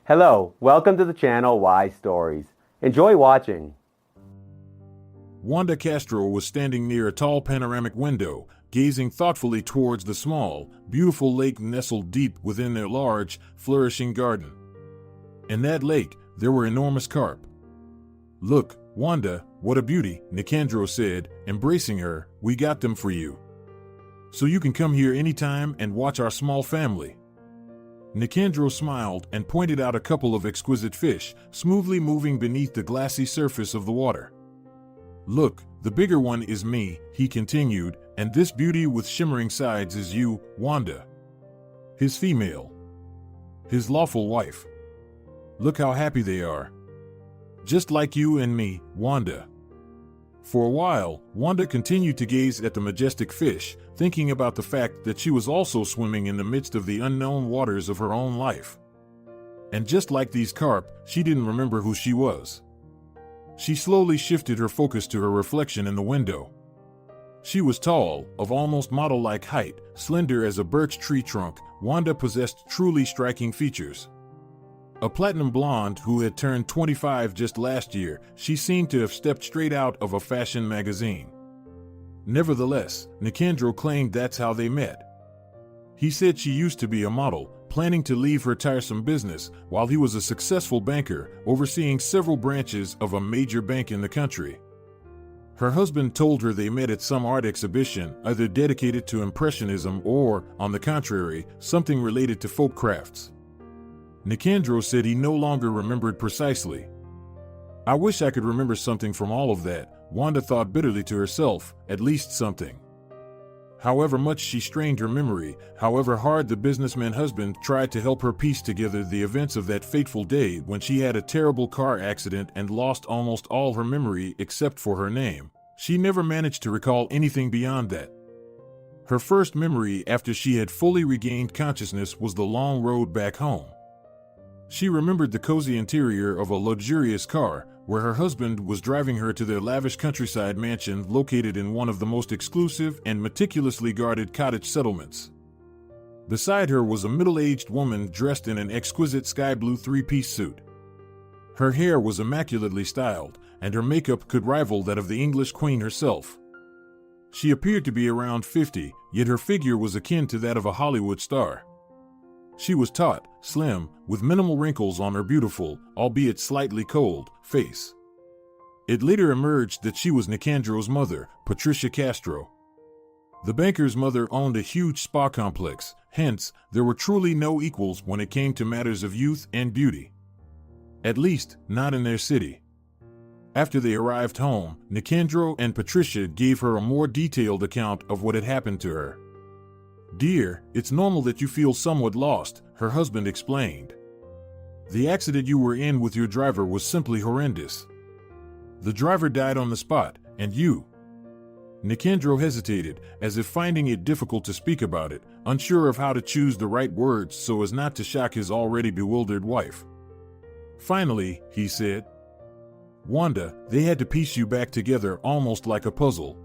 Hello, welcome to the channel Why Stories. Enjoy watching. Wanda Castro was standing near a tall panoramic window, gazing thoughtfully towards the small, beautiful lake nestled deep within their large, flourishing garden. In that lake, there were enormous carp. "Look, Wanda, what a beauty," Nicandro said, embracing her. "We got them for you. So you can come here anytime and watch our small family." Nicandro smiled and pointed out a couple of exquisite fish, smoothly moving beneath the glassy surface of the water. "Look, the bigger one is me," he continued, "and this beauty with shimmering sides is you, Wanda. His female. His lawful wife. Look how happy they are. Just like you and me, Wanda." For a while, Wanda continued to gaze at the majestic fish, thinking about the fact that she was also swimming in the midst of the unknown waters of her own life. And just like these carp, she didn't remember who she was. She slowly shifted her focus to her reflection in the window. She was tall, of almost model-like height, slender as a birch tree trunk. Wanda possessed truly striking features. A platinum blonde who had turned 25 just last year, she seemed to have stepped straight out of a fashion magazine. Nevertheless, Nicandro claimed that's how they met. He said she used to be a model, planning to leave her tiresome business, while he was a successful banker, overseeing several branches of a major bank in the country. Her husband told her they met at some art exhibition, either dedicated to Impressionism or, on the contrary, something related to folk crafts. Nicandro said he no longer remembered precisely. "I wish I could remember something from all of that," Wanda thought bitterly to herself, "at least something." However much she strained her memory, however hard the businessman husband tried to help her piece together the events of that fateful day when she had a terrible car accident and lost almost all her memory except for her name, she never managed to recall anything beyond that. Her first memory after she had fully regained consciousness was the long road back home. She remembered the cozy interior of a luxurious car, where her husband was driving her to their lavish countryside mansion located in one of the most exclusive and meticulously guarded cottage settlements. Beside her was a middle-aged woman dressed in an exquisite sky-blue three-piece suit. Her hair was immaculately styled, and her makeup could rival that of the English queen herself. She appeared to be around 50, yet her figure was akin to that of a Hollywood star. She was taut, slim, with minimal wrinkles on her beautiful, albeit slightly cold, face. It later emerged that she was Nicandro's mother, Patricia Castro. The banker's mother owned a huge spa complex, hence, there were truly no equals when it came to matters of youth and beauty. At least, not in their city. After they arrived home, Nicandro and Patricia gave her a more detailed account of what had happened to her. "Dear, it's normal that you feel somewhat lost," her husband explained. "The accident you were in with your driver was simply horrendous. The driver died on the spot, and you—" Nicandro hesitated, as if finding it difficult to speak about it, unsure of how to choose the right words so as not to shock his already bewildered wife. Finally, he said, "Wanda, they had to piece you back together almost like a puzzle.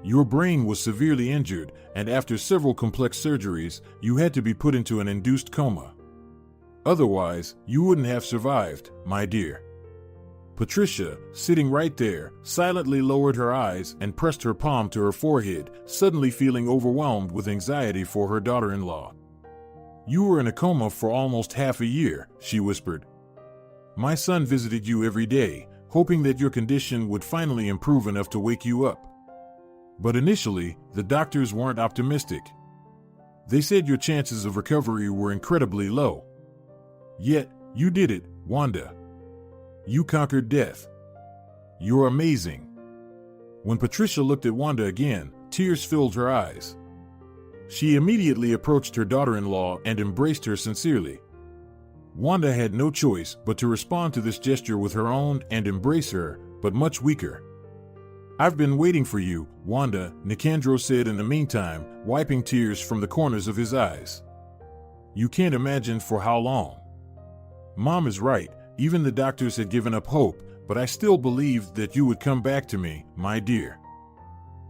Your brain was severely injured, and after several complex surgeries, you had to be put into an induced coma. Otherwise, you wouldn't have survived, my dear." Patricia, sitting right there, silently lowered her eyes and pressed her palm to her forehead, suddenly feeling overwhelmed with anxiety for her daughter-in-law. "You were in a coma for almost half a year," she whispered. "My son visited you every day, hoping that your condition would finally improve enough to wake you up. But initially, the doctors weren't optimistic. They said your chances of recovery were incredibly low. Yet, you did it, Wanda. You conquered death. You're amazing." When Patricia looked at Wanda again, tears filled her eyes. She immediately approached her daughter-in-law and embraced her sincerely. Wanda had no choice but to respond to this gesture with her own and embrace her, but much weaker. "I've been waiting for you, Wanda," Nicandro said in the meantime, wiping tears from the corners of his eyes. "You can't imagine for how long. Mom is right, even the doctors had given up hope, but I still believed that you would come back to me, my dear.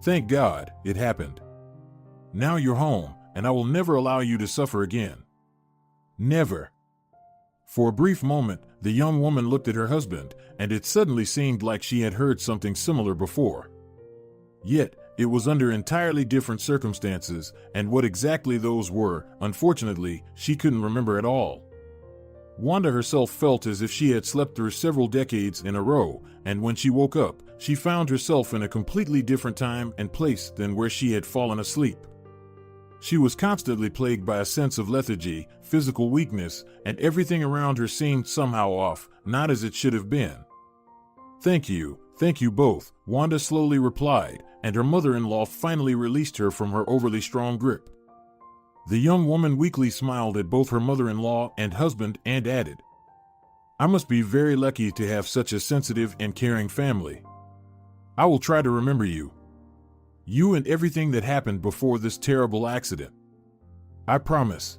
Thank God, it happened. Now you're home, and I will never allow you to suffer again. Never." For a brief moment, the young woman looked at her husband, and it suddenly seemed like she had heard something similar before. Yet, it was under entirely different circumstances, and what exactly those were, unfortunately, she couldn't remember at all. Wanda herself felt as if she had slept through several decades in a row, and when she woke up, she found herself in a completely different time and place than where she had fallen asleep. She was constantly plagued by a sense of lethargy, physical weakness, and everything around her seemed somehow off, not as it should have been. Thank you both," Wanda slowly replied, and her mother-in-law finally released her from her overly strong grip. The young woman weakly smiled at both her mother-in-law and husband and added, "I must be very lucky to have such a sensitive and caring family. I will try to remember you. You and everything that happened before this terrible accident. I promise."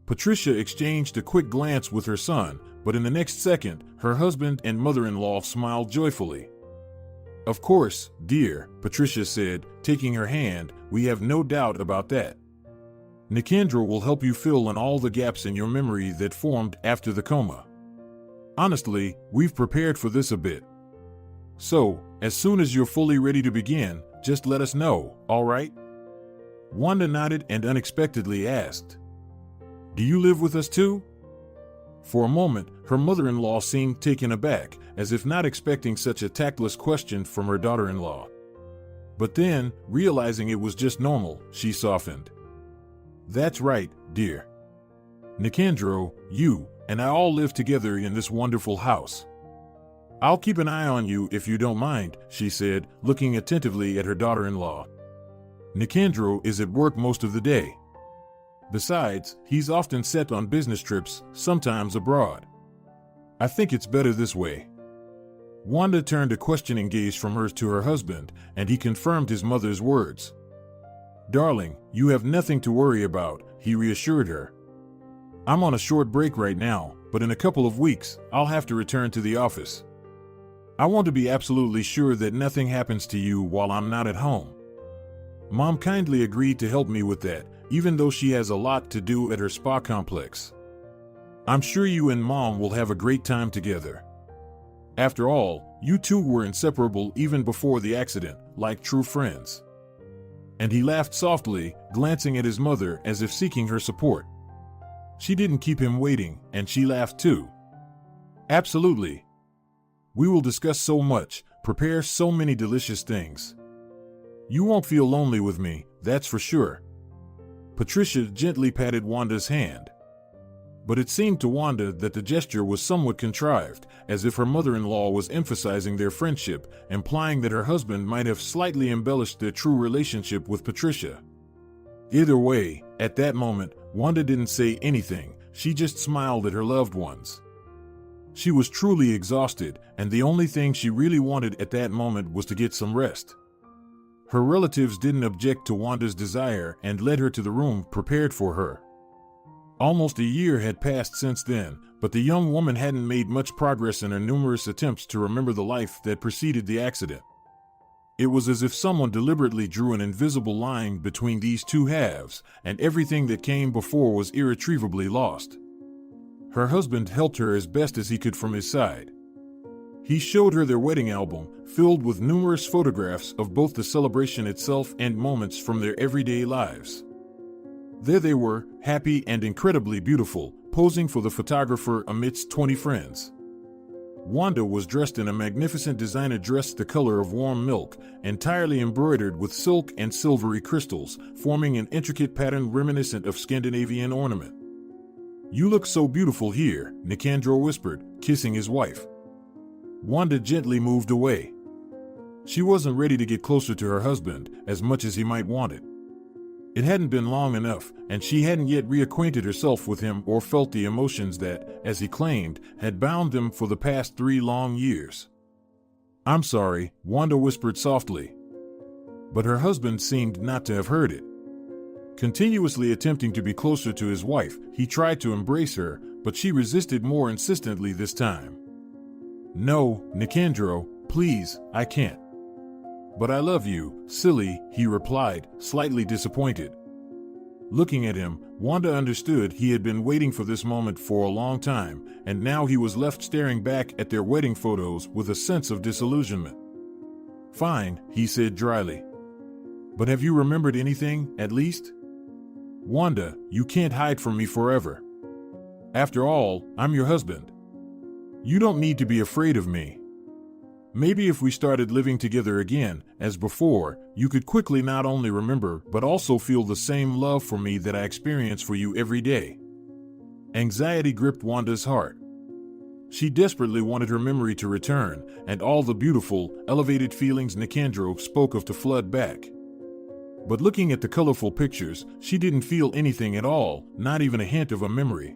Patricia exchanged a quick glance with her son, but in the next second, her husband and mother-in-law smiled joyfully. "Of course, dear," Patricia said, taking her hand, "we have no doubt about that. Nicandro will help you fill in all the gaps in your memory that formed after the coma. Honestly, we've prepared for this a bit. So, as soon as you're fully ready to begin, just let us know, all right?" Wanda nodded and unexpectedly asked, "Do you live with us too?" For a moment, her mother-in-law seemed taken aback, as if not expecting such a tactless question from her daughter-in-law. But then, realizing it was just normal, she softened. "That's right, dear. Nicandro, you, and I all live together in this wonderful house. I'll keep an eye on you if you don't mind," she said, looking attentively at her daughter-in-law. "Nicandro is at work most of the day. Besides, he's often set on business trips, sometimes abroad. I think it's better this way." Wanda turned a questioning gaze from hers to her husband, and he confirmed his mother's words. "Darling, you have nothing to worry about," he reassured her. "I'm on a short break right now, but in a couple of weeks, I'll have to return to the office. I want to be absolutely sure that nothing happens to you while I'm not at home. Mom kindly agreed to help me with that, even though she has a lot to do at her spa complex. I'm sure you and Mom will have a great time together. After all, you two were inseparable even before the accident, like true friends." And he laughed softly, glancing at his mother as if seeking her support. She didn't keep him waiting, and she laughed too. "Absolutely. We will discuss so much, prepare so many delicious things. You won't feel lonely with me, that's for sure." Patricia gently patted Wanda's hand. But it seemed to Wanda that the gesture was somewhat contrived, as if her mother-in-law was emphasizing their friendship, implying that her husband might have slightly embellished their true relationship with Patricia. Either way, at that moment, Wanda didn't say anything, she just smiled at her loved ones. She was truly exhausted, and the only thing she really wanted at that moment was to get some rest. Her relatives didn't object to Wanda's desire and led her to the room prepared for her. Almost a year had passed since then, but the young woman hadn't made much progress in her numerous attempts to remember the life that preceded the accident. It was as if someone deliberately drew an invisible line between these two halves, and everything that came before was irretrievably lost. Her husband helped her as best as he could from his side. He showed her their wedding album, filled with numerous photographs of both the celebration itself and moments from their everyday lives. There they were, happy and incredibly beautiful, posing for the photographer amidst 20 friends. Wanda was dressed in a magnificent designer dress the color of warm milk, entirely embroidered with silk and silvery crystals, forming an intricate pattern reminiscent of Scandinavian ornament. "You look so beautiful here," Nicandro whispered, kissing his wife. Wanda gently moved away. She wasn't ready to get closer to her husband, as much as he might want it. It hadn't been long enough, and she hadn't yet reacquainted herself with him or felt the emotions that, as he claimed, had bound them for the past 3 long years. "I'm sorry," Wanda whispered softly. But her husband seemed not to have heard it. Continuously attempting to be closer to his wife, he tried to embrace her, but she resisted more insistently this time. "No, Nicandro, please, I can't." "But I love you, silly," he replied, slightly disappointed. Looking at him, Wanda understood he had been waiting for this moment for a long time, and now he was left staring back at their wedding photos with a sense of disillusionment. "Fine," he said dryly. "But have you remembered anything, at least? Wanda, you can't hide from me forever. After all, I'm your husband. You don't need to be afraid of me. Maybe if we started living together again, as before, you could quickly not only remember but also feel the same love for me that I experience for you every day." Anxiety gripped Wanda's heart. She desperately wanted her memory to return, and all the beautiful, elevated feelings Nicandro spoke of to flood back. But looking at the colorful pictures, she didn't feel anything at all, not even a hint of a memory.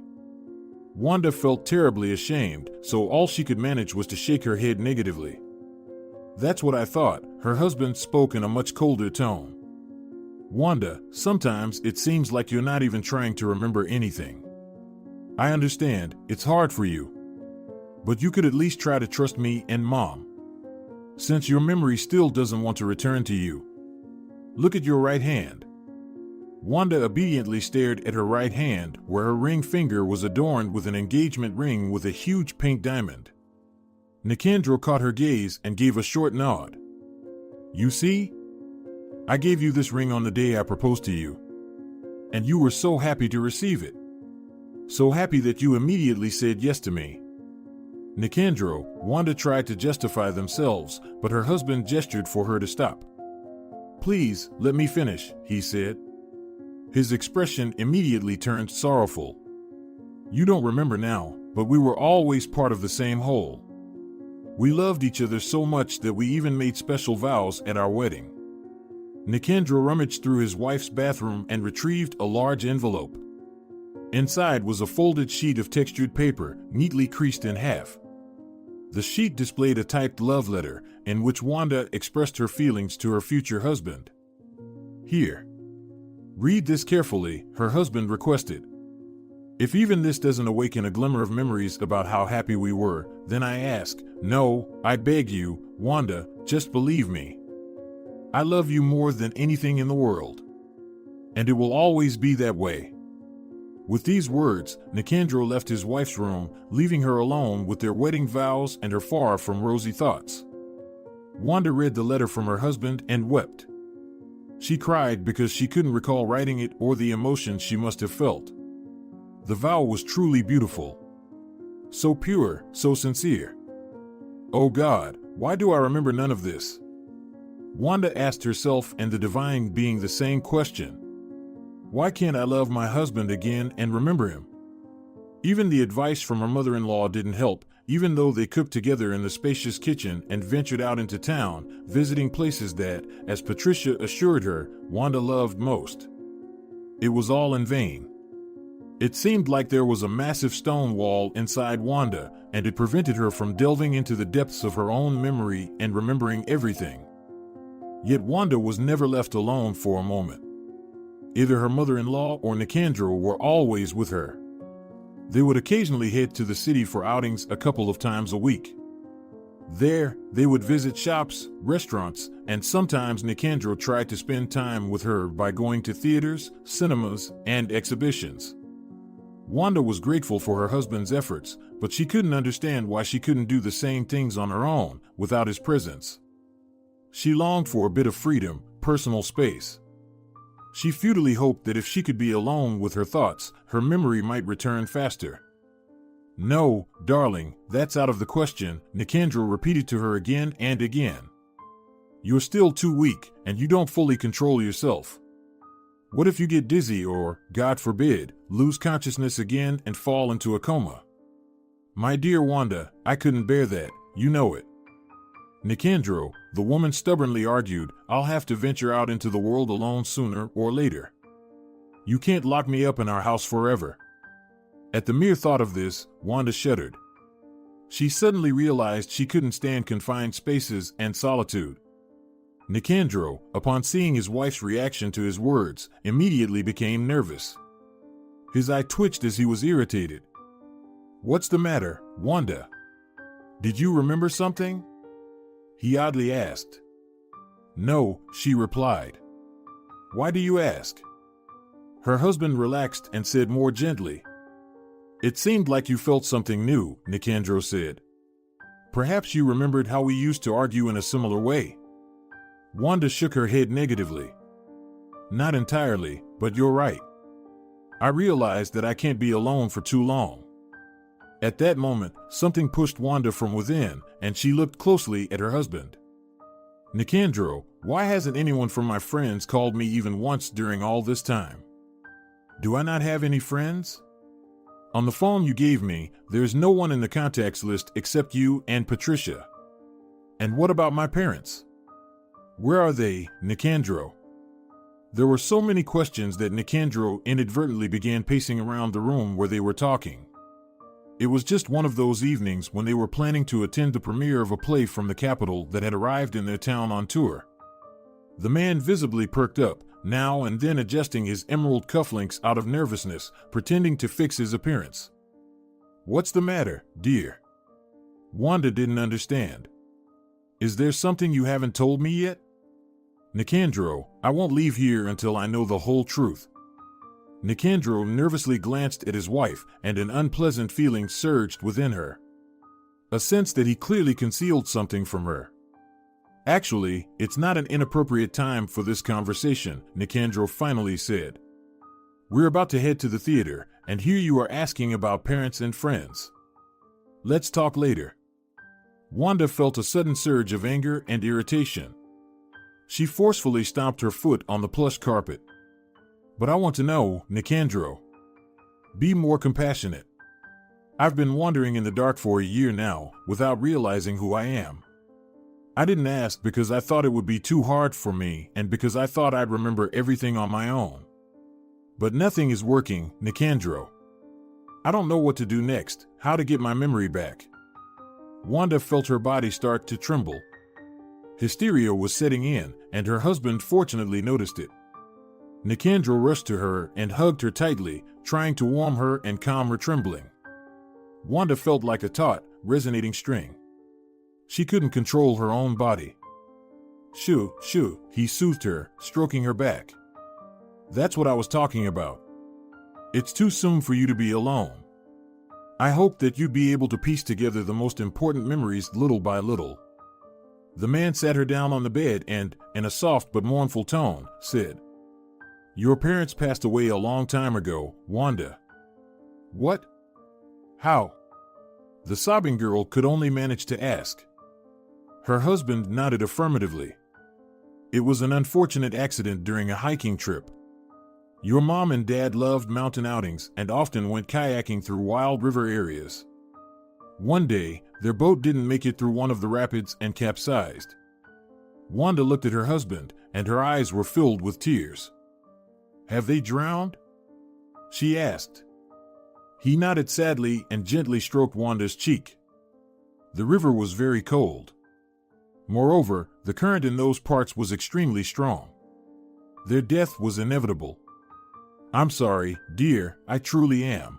Wanda felt terribly ashamed, so all she could manage was to shake her head negatively. "That's what I thought," her husband spoke in a much colder tone. "Wanda, sometimes it seems like you're not even trying to remember anything. I understand, it's hard for you. But you could at least try to trust me and Mom. Since your memory still doesn't want to return to you. Look at your right hand." Wanda obediently stared at her right hand, where her ring finger was adorned with an engagement ring with a huge pink diamond. Nicandro caught her gaze and gave a short nod. "You see? I gave you this ring on the day I proposed to you. And you were so happy to receive it. So happy that you immediately said yes to me." Nicandro, Wanda tried to justify themselves, but her husband gestured for her to stop. "Please, let me finish," he said. His expression immediately turned sorrowful. "You don't remember now, but we were always part of the same whole. We loved each other so much that we even made special vows at our wedding." Nicandro rummaged through his wife's bathroom and retrieved a large envelope. Inside was a folded sheet of textured paper, neatly creased in half. The sheet displayed a typed love letter, in which Wanda expressed her feelings to her future husband. "Here. Read this carefully," her husband requested. "If even this doesn't awaken a glimmer of memories about how happy we were, then I ask, no, I beg you, Wanda, just believe me. I love you more than anything in the world. And it will always be that way." With these words, Nicandro left his wife's room, leaving her alone with their wedding vows and her far from rosy thoughts. Wanda read the letter from her husband and wept. She cried because she couldn't recall writing it or the emotions she must have felt. The vow was truly beautiful. So pure, so sincere. "Oh God, why do I remember none of this?" Wanda asked herself and the divine being the same question. Why can't I love my husband again and remember him? Even the advice from her mother-in-law didn't help, even though they cooked together in the spacious kitchen and ventured out into town, visiting places that, as Patricia assured her, Wanda loved most. It was all in vain. It seemed like there was a massive stone wall inside Wanda, and it prevented her from delving into the depths of her own memory and remembering everything. Yet Wanda was never left alone for a moment. Either her mother-in-law or Nicandro were always with her. They would occasionally head to the city for outings a couple of times a week. There, they would visit shops, restaurants, and sometimes Nicandro tried to spend time with her by going to theaters, cinemas, and exhibitions. Wanda was grateful for her husband's efforts, but she couldn't understand why she couldn't do the same things on her own, without his presence. She longed for a bit of freedom, personal space. She futilely hoped that if she could be alone with her thoughts, her memory might return faster. "No, darling, that's out of the question," Nicandro repeated to her again and again. "You're still too weak, and you don't fully control yourself. What if you get dizzy or, God forbid, lose consciousness again and fall into a coma? My dear Wanda, I couldn't bear that, you know it." "Nicandro," the woman stubbornly argued, "I'll have to venture out into the world alone sooner or later. You can't lock me up in our house forever." At the mere thought of this, Wanda shuddered. She suddenly realized she couldn't stand confined spaces and solitude. Nicandro, upon seeing his wife's reaction to his words, immediately became nervous. His eye twitched as he was irritated. "What's the matter, Wanda? Did you remember something?" he oddly asked. "No," she replied. "Why do you ask?" Her husband relaxed and said more gently, "It seemed like you felt something new," Nicandro said. "Perhaps you remembered how we used to argue in a similar way." Wanda shook her head negatively. "Not entirely, but you're right. I realized that I can't be alone for too long." At that moment, something pushed Wanda from within, and she looked closely at her husband. "Nicandro, why hasn't anyone from my friends called me even once during all this time? Do I not have any friends? On the phone you gave me, there's no one in the contacts list except you and Patricia. And what about my parents? Where are they, Nicandro?" There were so many questions that Nicandro inadvertently began pacing around the room where they were talking. It was just one of those evenings when they were planning to attend the premiere of a play from the capital that had arrived in their town on tour. The man visibly perked up, now and then adjusting his emerald cufflinks out of nervousness, pretending to fix his appearance. "What's the matter, dear?" Wanda didn't understand. "Is there something you haven't told me yet?" "Nicandro, I won't leave here until I know the whole truth." Nicandro nervously glanced at his wife, and an unpleasant feeling surged within her. A sense that he clearly concealed something from her. "Actually, it's not an inappropriate time for this conversation," Nicandro finally said. "We're about to head to the theater, and here you are asking about parents and friends. Let's talk later." Wanda felt a sudden surge of anger and irritation. She forcefully stomped her foot on the plush carpet. "But I want to know, Nicandro. Be more compassionate. I've been wandering in the dark for a year now, without realizing who I am. I didn't ask because I thought it would be too hard for me and because I thought I'd remember everything on my own. But nothing is working, Nicandro. I don't know what to do next, how to get my memory back." Wanda felt her body start to tremble. Hysteria was setting in, and her husband fortunately noticed it. Nicandro rushed to her and hugged her tightly, trying to warm her and calm her trembling. Wanda felt like a taut, resonating string. She couldn't control her own body. "Shoo, shoo," he soothed her, stroking her back. "That's what I was talking about. It's too soon for you to be alone. I hoped that you'd be able to piece together the most important memories little by little." The man sat her down on the bed and, in a soft but mournful tone, said, "Your parents passed away a long time ago, Wanda." "What? How?" The sobbing girl could only manage to ask. Her husband nodded affirmatively. "It was an unfortunate accident during a hiking trip. Your mom and dad loved mountain outings and often went kayaking through wild river areas. One day, their boat didn't make it through one of the rapids and capsized." Wanda looked at her husband, and her eyes were filled with tears. "Have they drowned?" she asked. He nodded sadly and gently stroked Wanda's cheek. The river was very cold. Moreover, the current in those parts was extremely strong. Their death was inevitable. "I'm sorry, dear, I truly am."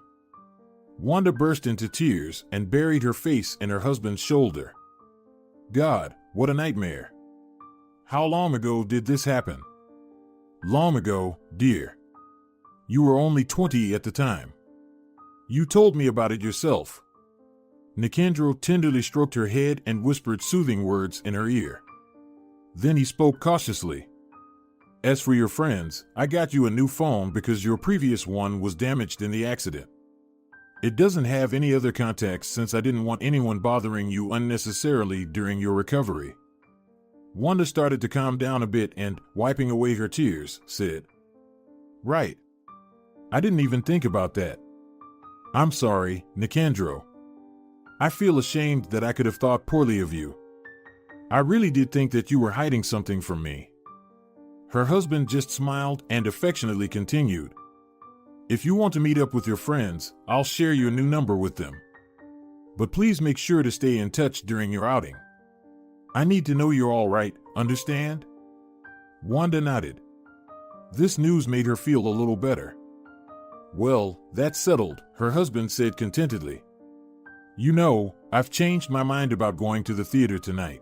Wanda burst into tears and buried her face in her husband's shoulder. "God, what a nightmare. How long ago did this happen?" "Long ago, dear. You were only 20 at the time. You told me about it yourself." Nicandro tenderly stroked her head and whispered soothing words in her ear. Then he spoke cautiously. "As for your friends, I got you a new phone because your previous one was damaged in the accident. It doesn't have any other contacts since I didn't want anyone bothering you unnecessarily during your recovery." Wanda started to calm down a bit and, wiping away her tears, said, "Right. I didn't even think about that. I'm sorry, Nicandro. I feel ashamed that I could have thought poorly of you. I really did think that you were hiding something from me." Her husband just smiled and affectionately continued, "If you want to meet up with your friends, I'll share your new number with them. But please make sure to stay in touch during your outing. I need to know you're all right, understand?" Wanda nodded. This news made her feel a little better. "Well, that's settled," her husband said contentedly. "You know, I've changed my mind about going to the theater tonight.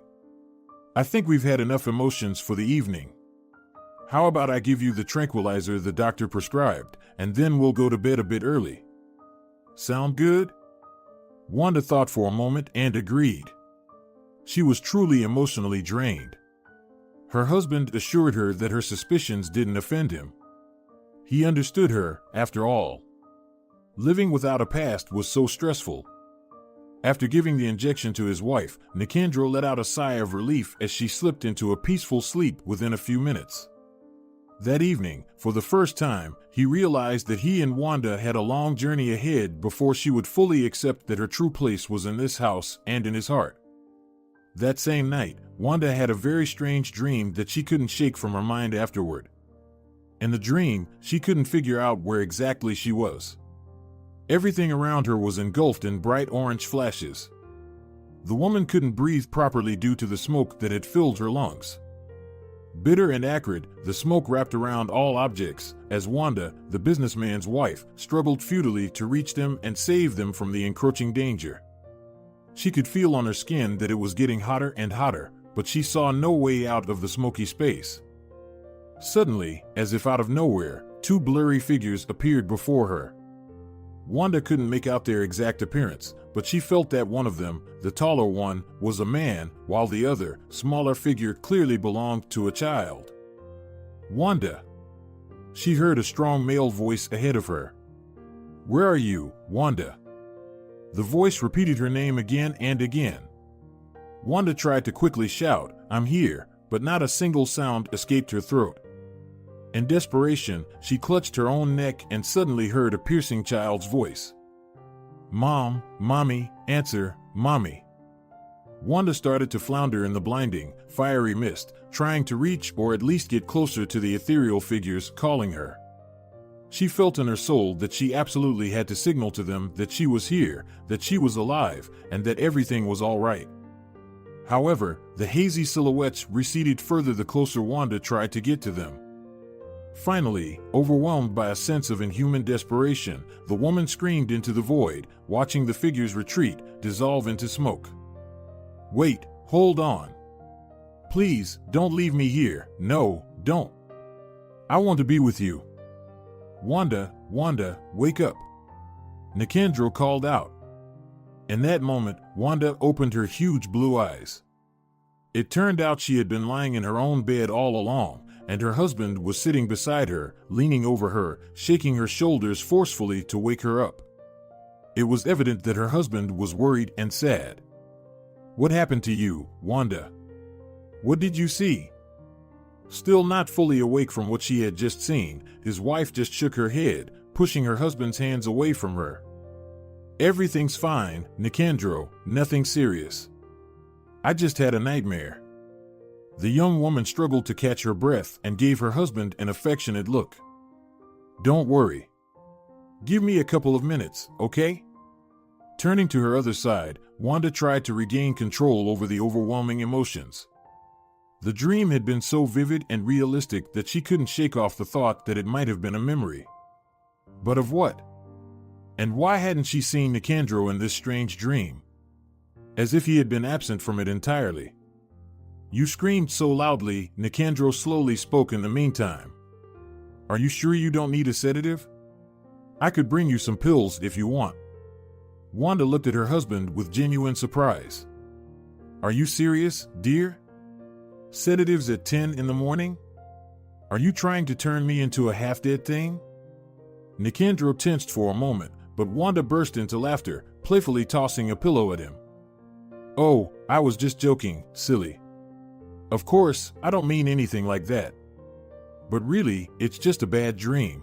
I think we've had enough emotions for the evening. How about I give you the tranquilizer the doctor prescribed, and then we'll go to bed a bit early? Sound good? Wanda thought for a moment and agreed. She was truly emotionally drained. Her husband assured her that her suspicions didn't offend him. He understood her, after all. Living without a past was so stressful. After giving the injection to his wife, Nicandro let out a sigh of relief as she slipped into a peaceful sleep within a few minutes. That evening, for the first time, he realized that he and Wanda had a long journey ahead before she would fully accept that her true place was in this house and in his heart. That same night, Wanda had a very strange dream that she couldn't shake from her mind afterward. In the dream, she couldn't figure out where exactly she was. Everything around her was engulfed in bright orange flashes. The woman couldn't breathe properly due to the smoke that had filled her lungs. Bitter and acrid, the smoke wrapped around all objects, as Wanda, the businessman's wife, struggled futilely to reach them and save them from the encroaching danger. She could feel on her skin that it was getting hotter and hotter, but she saw no way out of the smoky space. Suddenly, as if out of nowhere, two blurry figures appeared before her. Wanda couldn't make out their exact appearance, but she felt that one of them, the taller one, was a man, while the other, smaller figure clearly belonged to a child. Wanda! She heard a strong male voice ahead of her. "Where are you, Wanda?" The voice repeated her name again and again. Wanda tried to quickly shout, "I'm here," but not a single sound escaped her throat. In desperation, she clutched her own neck and suddenly heard a piercing child's voice. "Mom, Mommy, answer, Mommy." Wanda started to flounder in the blinding, fiery mist, trying to reach or at least get closer to the ethereal figures calling her. She felt in her soul that she absolutely had to signal to them that she was here, that she was alive, and that everything was all right. However, the hazy silhouettes receded further the closer Wanda tried to get to them. Finally, overwhelmed by a sense of inhuman desperation, the woman screamed into the void, watching the figures retreat, dissolve into smoke. "Wait, hold on. Please, don't leave me here. No, don't. I want to be with you. Wanda, Wanda, wake up." Nicandro called out. In that moment, Wanda opened her huge blue eyes. It turned out she had been lying in her own bed all along, and her husband was sitting beside her, leaning over her, shaking her shoulders forcefully to wake her up. It was evident that her husband was worried and sad. "What happened to you, Wanda? What did you see?" Still not fully awake from what she had just seen, his wife just shook her head, pushing her husband's hands away from her. "Everything's fine, Nicandro, nothing serious. I just had a nightmare." The young woman struggled to catch her breath and gave her husband an affectionate look. "Don't worry. Give me a couple of minutes, okay?" Turning to her other side, Wanda tried to regain control over the overwhelming emotions. The dream had been so vivid and realistic that she couldn't shake off the thought that it might have been a memory. But of what? And why hadn't she seen Nicandro in this strange dream? As if he had been absent from it entirely. "You screamed so loudly," Nicandro slowly spoke in the meantime. "Are you sure you don't need a sedative? I could bring you some pills if you want." Wanda looked at her husband with genuine surprise. "Are you serious, dear? Sedatives at 10 in the morning? Are you trying to turn me into a half-dead thing?" Nicandro tensed for a moment, but Wanda burst into laughter, playfully tossing a pillow at him. "Oh, I was just joking, silly. Of course, I don't mean anything like that. But really, it's just a bad dream.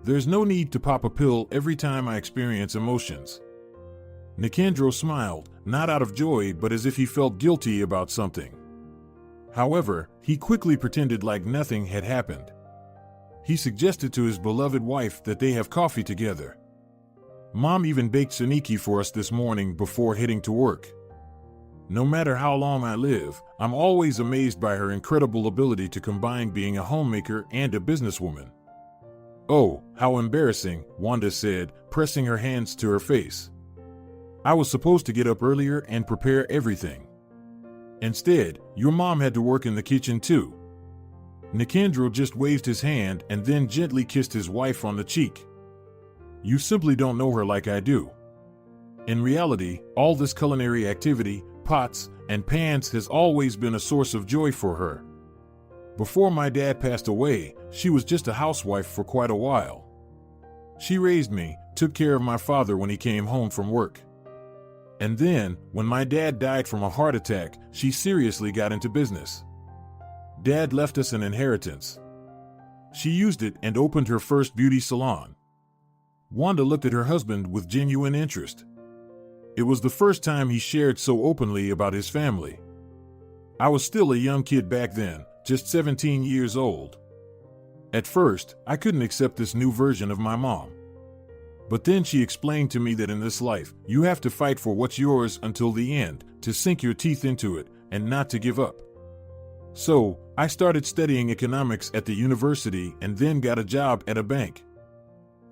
There's no need to pop a pill every time I experience emotions." Nicandro smiled, not out of joy but as if he felt guilty about something. However, he quickly pretended like nothing had happened. He suggested to his beloved wife that they have coffee together. "Mom even baked tzatziki for us this morning before heading to work. No matter how long I live, I'm always amazed by her incredible ability to combine being a homemaker and a businesswoman." "Oh, how embarrassing," Wanda said, pressing her hands to her face. "I was supposed to get up earlier and prepare everything. Instead, your mom had to work in the kitchen too. Nicandro just waved his hand and then gently kissed his wife on the cheek. You simply don't know her like I do. In reality, all this culinary activity, pots and pans, has always been a source of joy for her. Before my dad passed away, she was just a housewife for quite a while. She raised me, took care of my father when he came home from work. And then, when my dad died from a heart attack, she seriously got into business. Dad left us an inheritance. She used it and opened her first beauty salon. Wanda looked at her husband with genuine interest. It was the first time he shared so openly about his family. I was still a young kid back then, just 17 years old. At first, I couldn't accept this new version of my mom. But then she explained to me that in this life, you have to fight for what's yours until the end, to sink your teeth into it, and not to give up. So, I started studying economics at the university and then got a job at a bank.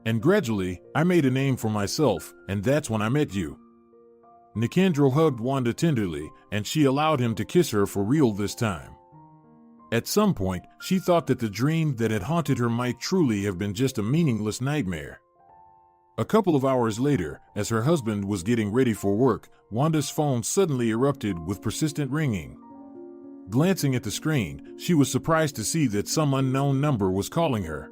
And gradually, I made a name for myself, and that's when I met you. Nicandro hugged Wanda tenderly, and she allowed him to kiss her for real this time. At some point, she thought that the dream that had haunted her might truly have been just a meaningless nightmare. A couple of hours later, as her husband was getting ready for work, Wanda's phone suddenly erupted with persistent ringing. Glancing at the screen, she was surprised to see that some unknown number was calling her.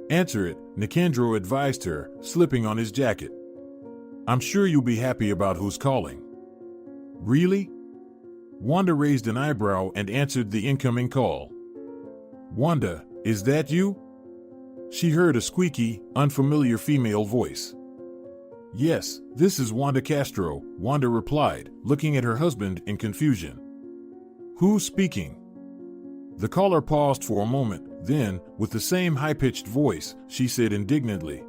Answer it, Nicandro advised her, slipping on his jacket. I'm sure you'll be happy about who's calling. Really? Wanda raised an eyebrow and answered the incoming call. Wanda, is that you? She heard a squeaky, unfamiliar female voice. Yes, this is Wanda Castro, Wanda replied, looking at her husband in confusion. Who's speaking? The caller paused for a moment, then, with the same high-pitched voice, she said indignantly.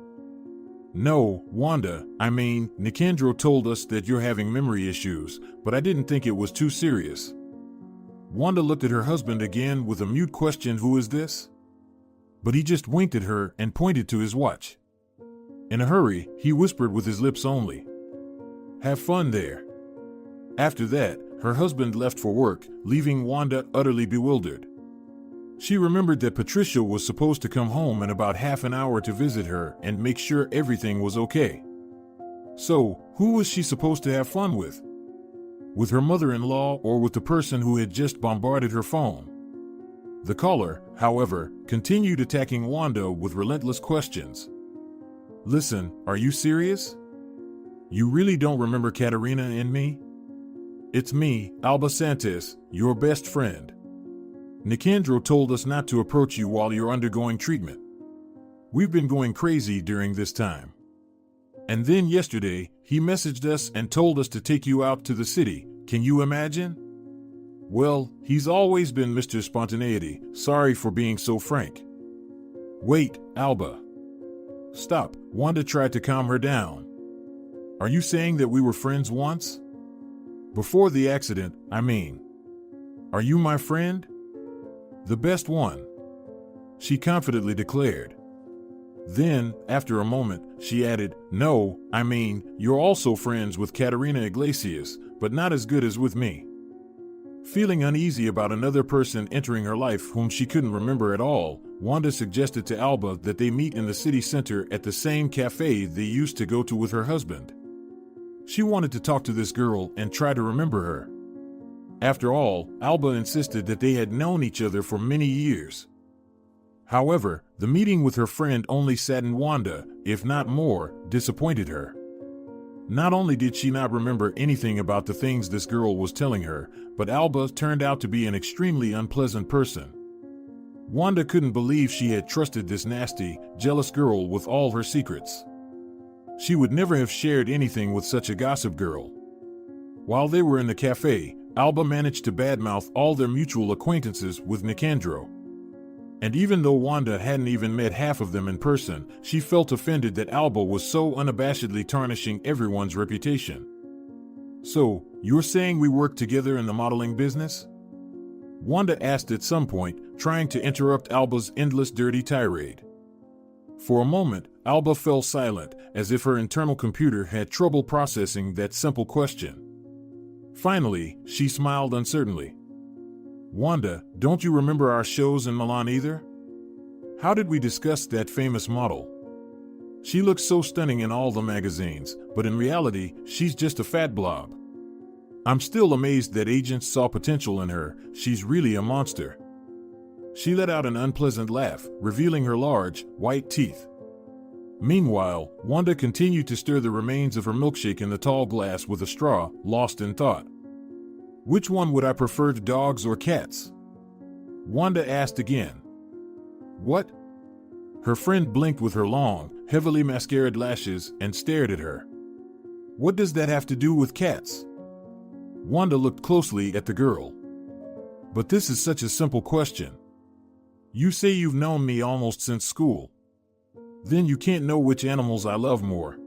No, Wanda, Nicandro told us that you're having memory issues, but I didn't think it was too serious. Wanda looked at her husband again with a mute question, who is this? But he just winked at her and pointed to his watch. In a hurry, he whispered with his lips only. Have fun there. After that, her husband left for work, leaving Wanda utterly bewildered. She remembered that Patricia was supposed to come home in about half an hour to visit her and make sure everything was okay. So, who was she supposed to have fun with? With her mother-in-law or with the person who had just bombarded her phone? The caller, however, continued attacking Wanda with relentless questions. Listen, are you serious? You really don't remember Katerina and me? It's me, Alba Santos, your best friend. Nicandro told us not to approach you while you're undergoing treatment. We've been going crazy during this time. And then yesterday, he messaged us and told us to take you out to the city. Can you imagine? Well, he's always been Mr. Spontaneity. Sorry for being so frank. Wait, Alba. Stop. Wanda tried to calm her down. Are you saying that we were friends once? Before the accident, I mean. Are you my friend? The best one, she confidently declared. Then, after a moment, she added, No, you're also friends with Katerina Iglesias, but not as good as with me. Feeling uneasy about another person entering her life whom she couldn't remember at all, Wanda suggested to Alba that they meet in the city center at the same cafe they used to go to with her husband. She wanted to talk to this girl and try to remember her. After all, Alba insisted that they had known each other for many years. However, the meeting with her friend only saddened Wanda, if not more, disappointed her. Not only did she not remember anything about the things this girl was telling her, but Alba turned out to be an extremely unpleasant person. Wanda couldn't believe she had trusted this nasty, jealous girl with all her secrets. She would never have shared anything with such a gossip girl. While they were in the cafe, Alba managed to badmouth all their mutual acquaintances with Nicandro. And even though Wanda hadn't even met half of them in person, she felt offended that Alba was so unabashedly tarnishing everyone's reputation. So, you're saying we work together in the modeling business? Wanda asked at some point, trying to interrupt Alba's endless dirty tirade. For a moment, Alba fell silent, as if her internal computer had trouble processing that simple question. Finally, she smiled uncertainly. Wanda, don't you remember our shows in Milan either? How did we discuss that famous model? She looks so stunning in all the magazines, but in reality, she's just a fat blob. I'm still amazed that agents saw potential in her. She's really a monster. She let out an unpleasant laugh, revealing her large, white teeth. Meanwhile, Wanda continued to stir the remains of her milkshake in the tall glass with a straw, lost in thought. Which one would I prefer, dogs or cats? Wanda asked again. What? Her friend blinked with her long, heavily mascaraed lashes and stared at her. What does that have to do with cats? Wanda looked closely at the girl. But this is such a simple question. You say you've known me almost since school. Then you can't know which animals I love more.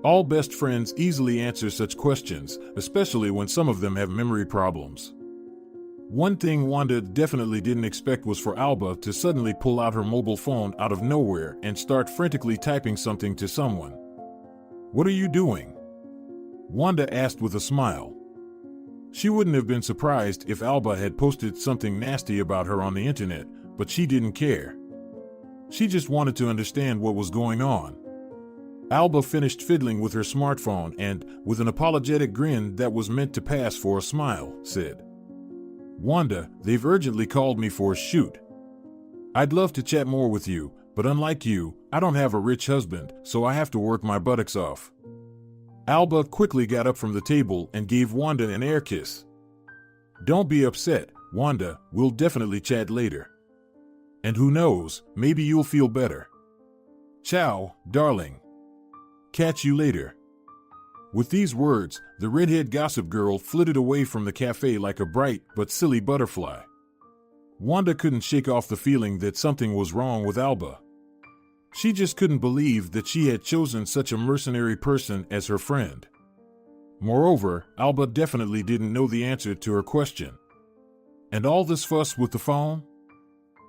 All best friends easily answer such questions, especially when some of them have memory problems. One thing Wanda definitely didn't expect was for Alba to suddenly pull out her mobile phone out of nowhere and start frantically typing something to someone. What are you doing? Wanda asked with a smile. She wouldn't have been surprised if Alba had posted something nasty about her on the internet, but she didn't care. She just wanted to understand what was going on. Alba finished fiddling with her smartphone and, with an apologetic grin that was meant to pass for a smile, said, Wanda, they've urgently called me for a shoot. I'd love to chat more with you, but unlike you, I don't have a rich husband, so I have to work my buttocks off. Alba quickly got up from the table and gave Wanda an air kiss. Don't be upset, Wanda, we'll definitely chat later. And who knows, maybe you'll feel better. Ciao, darling. Catch you later. With these words, the redhead gossip girl flitted away from the cafe like a bright but silly butterfly. Wanda couldn't shake off the feeling that something was wrong with Alba. She just couldn't believe that she had chosen such a mercenary person as her friend. Moreover, Alba definitely didn't know the answer to her question. And all this fuss with the phone?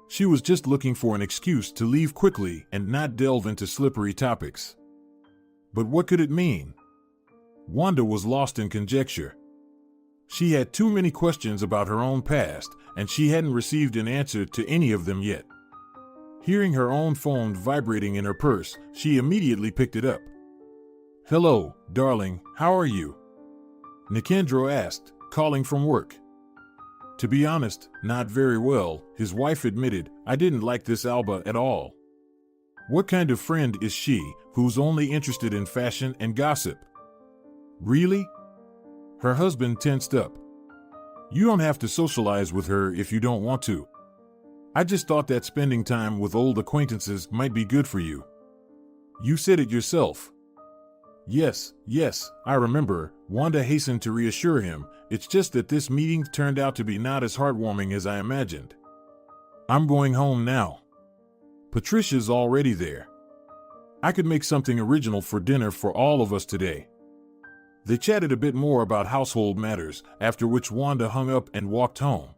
She was just looking for an excuse to leave quickly and not delve into slippery topics. But what could it mean? Wanda was lost in conjecture. She had too many questions about her own past, and she hadn't received an answer to any of them yet. Hearing her own phone vibrating in her purse, she immediately picked it up. Hello, darling, how are you? Nicandro asked, calling from work. To be honest, not very well, his wife admitted. I didn't like this Alba at all. What kind of friend is she, who's only interested in fashion and gossip? Really? Her husband tensed up. You don't have to socialize with her if you don't want to. I just thought that spending time with old acquaintances might be good for you. You said it yourself. Yes, I remember, Wanda hastened to reassure him. It's just that this meeting turned out to be not as heartwarming as I imagined. I'm going home now. Patricia's already there. I could make something original for dinner for all of us today. They chatted a bit more about household matters, after which Wanda hung up and walked home.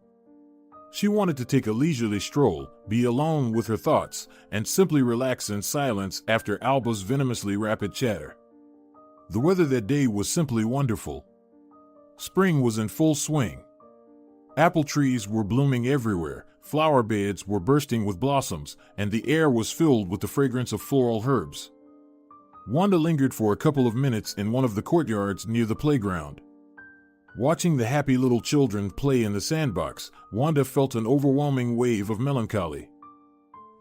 She wanted to take a leisurely stroll, be alone with her thoughts, and simply relax in silence after Alba's venomously rapid chatter. The weather that day was simply wonderful. Spring was in full swing. Apple trees were blooming everywhere, flower beds were bursting with blossoms, and the air was filled with the fragrance of floral herbs. Wanda lingered for a couple of minutes in one of the courtyards near the playground. Watching the happy little children play in the sandbox, Wanda felt an overwhelming wave of melancholy.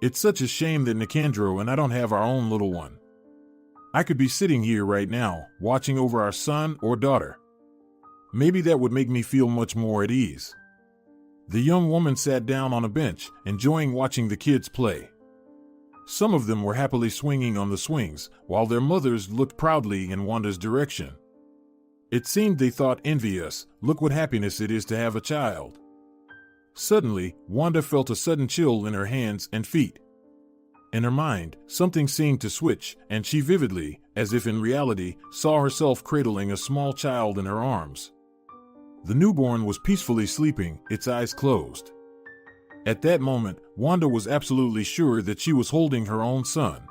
It's such a shame that Nicandro and I don't have our own little one. I could be sitting here right now, watching over our son or daughter. Maybe that would make me feel much more at ease. The young woman sat down on a bench, enjoying watching the kids play. Some of them were happily swinging on the swings, while their mothers looked proudly in Wanda's direction. It seemed they thought envious, look what happiness it is to have a child. Suddenly, Wanda felt a sudden chill in her hands and feet. In her mind, something seemed to switch, and she vividly, as if in reality, saw herself cradling a small child in her arms. The newborn was peacefully sleeping, its eyes closed. At that moment, Wanda was absolutely sure that she was holding her own son.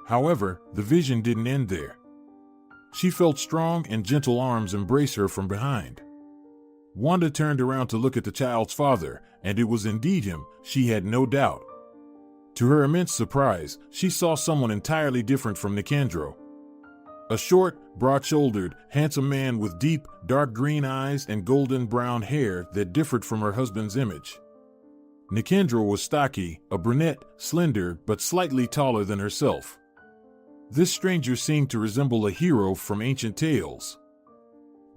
However, the vision didn't end there. She felt strong and gentle arms embrace her from behind. Wanda turned around to look at the child's father, and it was indeed him, she had no doubt. To her immense surprise, she saw someone entirely different from Nicandro. A short, broad-shouldered, handsome man with deep, dark green eyes and golden brown hair that differed from her husband's image. Nicandro was stocky, a brunette, slender, but slightly taller than herself. This stranger seemed to resemble a hero from ancient tales.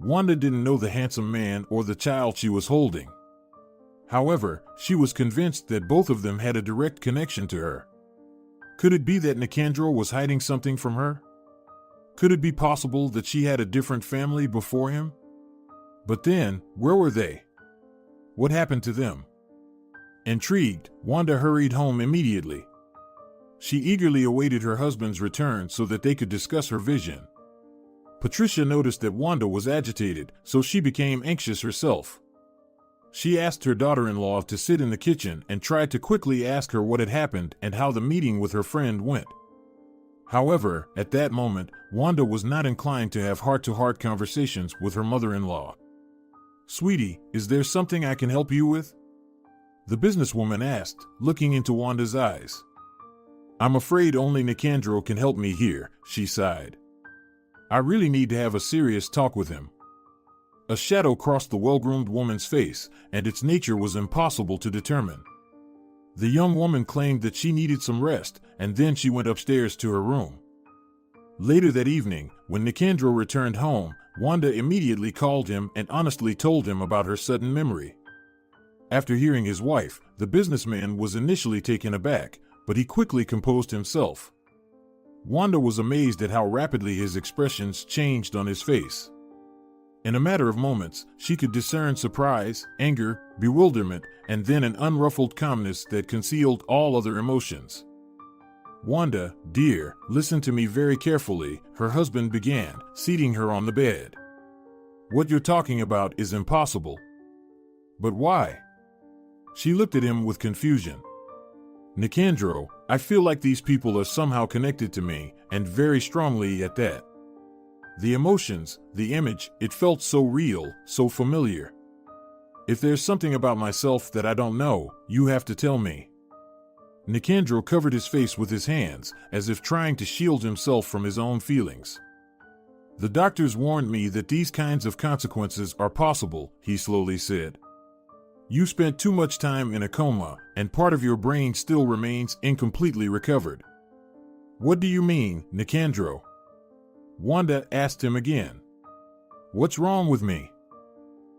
Wanda didn't know the handsome man or the child she was holding. However, she was convinced that both of them had a direct connection to her. Could it be that Nicandro was hiding something from her? Could it be possible that she had a different family before him? But then, where were they? What happened to them? Intrigued, Wanda hurried home immediately. She eagerly awaited her husband's return so that they could discuss her vision. Patricia noticed that Wanda was agitated, so she became anxious herself. She asked her daughter-in-law to sit in the kitchen and tried to quickly ask her what had happened and how the meeting with her friend went. However, at that moment, Wanda was not inclined to have heart-to-heart conversations with her mother-in-law. "Sweetie, is there something I can help you with?" the businesswoman asked, looking into Wanda's eyes. "I'm afraid only Nicandro can help me here," she sighed. "I really need to have a serious talk with him." A shadow crossed the well-groomed woman's face, and its nature was impossible to determine. The young woman claimed that she needed some rest, and then she went upstairs to her room. Later that evening, when Nicandro returned home, Wanda immediately called him and honestly told him about her sudden memory. After hearing his wife, the businessman was initially taken aback, but he quickly composed himself. Wanda was amazed at how rapidly his expressions changed on his face. In a matter of moments, she could discern surprise, anger, bewilderment, and then an unruffled calmness that concealed all other emotions. "Wanda, dear, listen to me very carefully," her husband began, seating her on the bed. "What you're talking about is impossible." "But why?" She looked at him with confusion. "Nicandro, I feel like these people are somehow connected to me, and very strongly at that. The emotions, the image, it felt so real, so familiar. If there's something about myself that I don't know, you have to tell me." Nicandro covered his face with his hands, as if trying to shield himself from his own feelings. "The doctors warned me that these kinds of consequences are possible," he slowly said. "You spent too much time in a coma, and part of your brain still remains incompletely recovered." "What do you mean, Nicandro?" Wanda asked him again. "What's wrong with me?"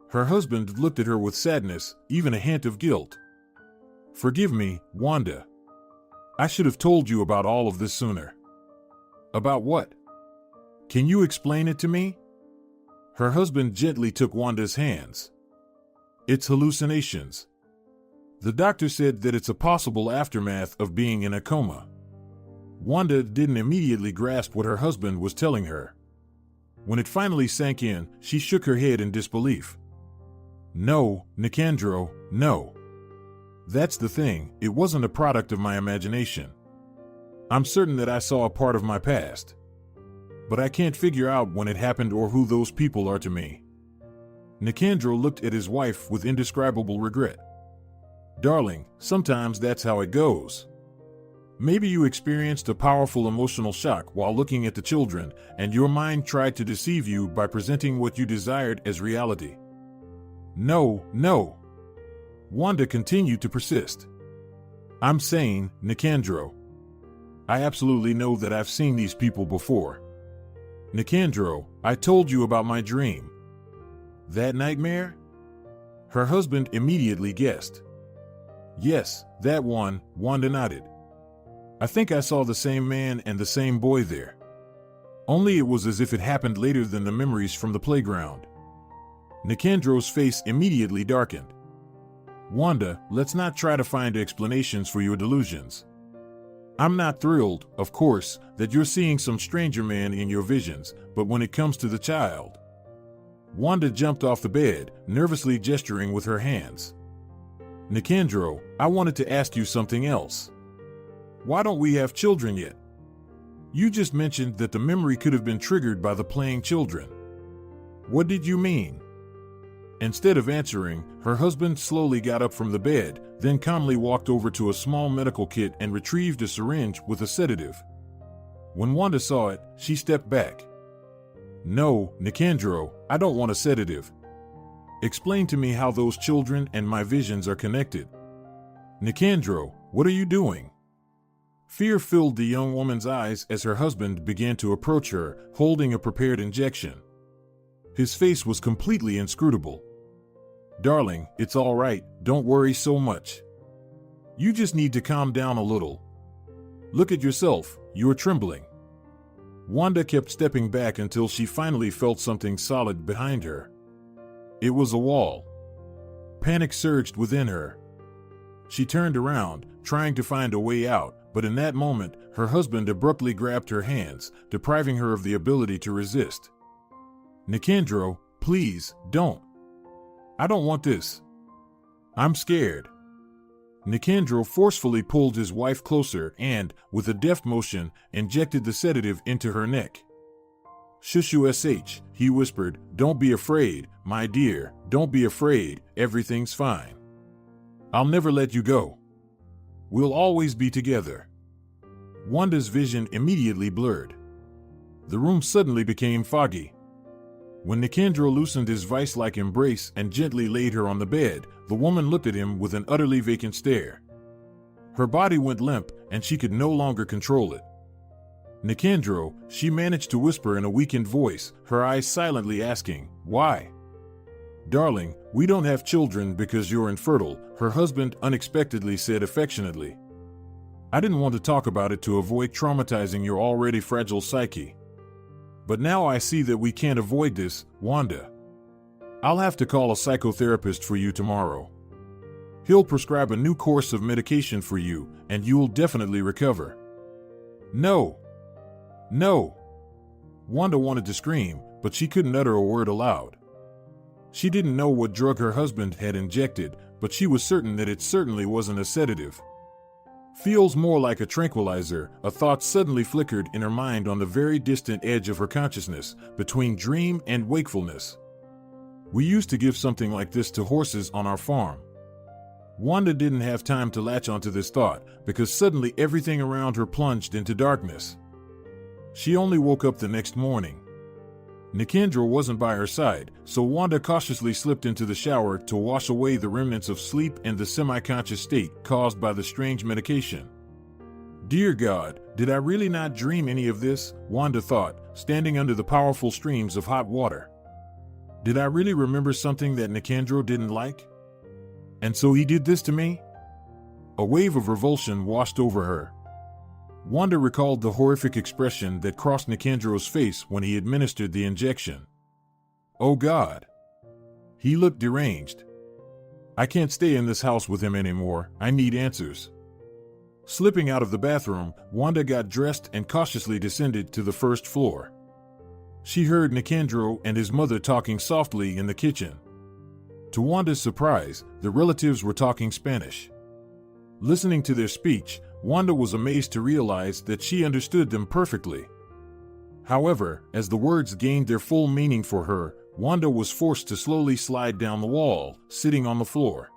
Her husband looked at her with sadness, even a hint of guilt. "Forgive me, Wanda. I should have told you about all of this sooner." "About what? Can you explain it to me?" Her husband gently took Wanda's hands. "It's hallucinations. The doctor said that it's a possible aftermath of being in a coma." Wanda didn't immediately grasp what her husband was telling her. When it finally sank in, she shook her head in disbelief. "No, Nicandro, no. That's the thing, it wasn't a product of my imagination. I'm certain that I saw a part of my past. But I can't figure out when it happened or who those people are to me." Nicandro looked at his wife with indescribable regret. "Darling, sometimes that's how it goes. Maybe you experienced a powerful emotional shock while looking at the children, and your mind tried to deceive you by presenting what you desired as reality." No. Wanda continued to persist. "I'm saying, Nicandro, I absolutely know that I've seen these people before. Nicandro, I told you about my dream." "That nightmare?" Her husband immediately guessed. "Yes, that one," Wanda nodded. "I think I saw the same man and the same boy there. Only it was as if it happened later than the memories from the playground." Nicandro's face immediately darkened. "Wanda, let's not try to find explanations for your delusions. I'm not thrilled, of course, that you're seeing some stranger man in your visions, but when it comes to the child..." Wanda jumped off the bed, nervously gesturing with her hands. "Nicandro, I wanted to ask you something else. Why don't we have children yet? You just mentioned that the memory could have been triggered by the playing children. What did you mean?" Instead of answering, her husband slowly got up from the bed, then calmly walked over to a small medical kit and retrieved a syringe with a sedative. When Wanda saw it, she stepped back. "No, Nicandro, I don't want a sedative. Explain to me how those children and my visions are connected." "Nicandro, what are you doing?" Fear filled the young woman's eyes as her husband began to approach her, holding a prepared injection. His face was completely inscrutable. "Darling, it's all right, don't worry so much. You just need to calm down a little. Look at yourself, you're trembling." Wanda kept stepping back until she finally felt something solid behind her. It was a wall. Panic surged within her. She turned around, trying to find a way out, but in that moment, her husband abruptly grabbed her hands, depriving her of the ability to resist. "Nicandro, please, don't. I don't want this. I'm scared." Nicandro forcefully pulled his wife closer and, with a deft motion, injected the sedative into her neck. "Shush, he whispered, "don't be afraid, my dear, don't be afraid, everything's fine. I'll never let you go. We'll always be together." Wanda's vision immediately blurred. The room suddenly became foggy. When Nicandro loosened his vice-like embrace and gently laid her on the bed, the woman looked at him with an utterly vacant stare. Her body went limp, and she could no longer control it. "Nicandro," she managed to whisper in a weakened voice, her eyes silently asking, "Why?" "Darling, we don't have children because you're infertile," her husband unexpectedly said affectionately. "I didn't want to talk about it to avoid traumatizing your already fragile psyche. But now I see that we can't avoid this, Wanda. I'll have to call a psychotherapist for you tomorrow. He'll prescribe a new course of medication for you, and you'll definitely recover." "No! No!" Wanda wanted to scream, but she couldn't utter a word aloud. She didn't know what drug her husband had injected, but she was certain that it certainly wasn't a sedative. "Feels more like a tranquilizer," a thought suddenly flickered in her mind on the very distant edge of her consciousness, between dream and wakefulness. "We used to give something like this to horses on our farm." Wanda didn't have time to latch onto this thought, because suddenly everything around her plunged into darkness. She only woke up the next morning. Nicandro wasn't by her side, so Wanda cautiously slipped into the shower to wash away the remnants of sleep and the semi-conscious state caused by the strange medication. "Dear God, did I really not dream any of this?" Wanda thought, standing under the powerful streams of hot water. "Did I really remember something that Nicandro didn't like? And so he did this to me?" A wave of revulsion washed over her. Wanda recalled the horrific expression that crossed Nicandro's face when he administered the injection. "Oh God! He looked deranged. I can't stay in this house with him anymore. I need answers." Slipping out of the bathroom, Wanda got dressed and cautiously descended to the first floor. She heard Nicandro and his mother talking softly in the kitchen. To Wanda's surprise, the relatives were talking Spanish. Listening to their speech, Wanda was amazed to realize that she understood them perfectly. However, as the words gained their full meaning for her, Wanda was forced to slowly slide down the wall, sitting on the floor.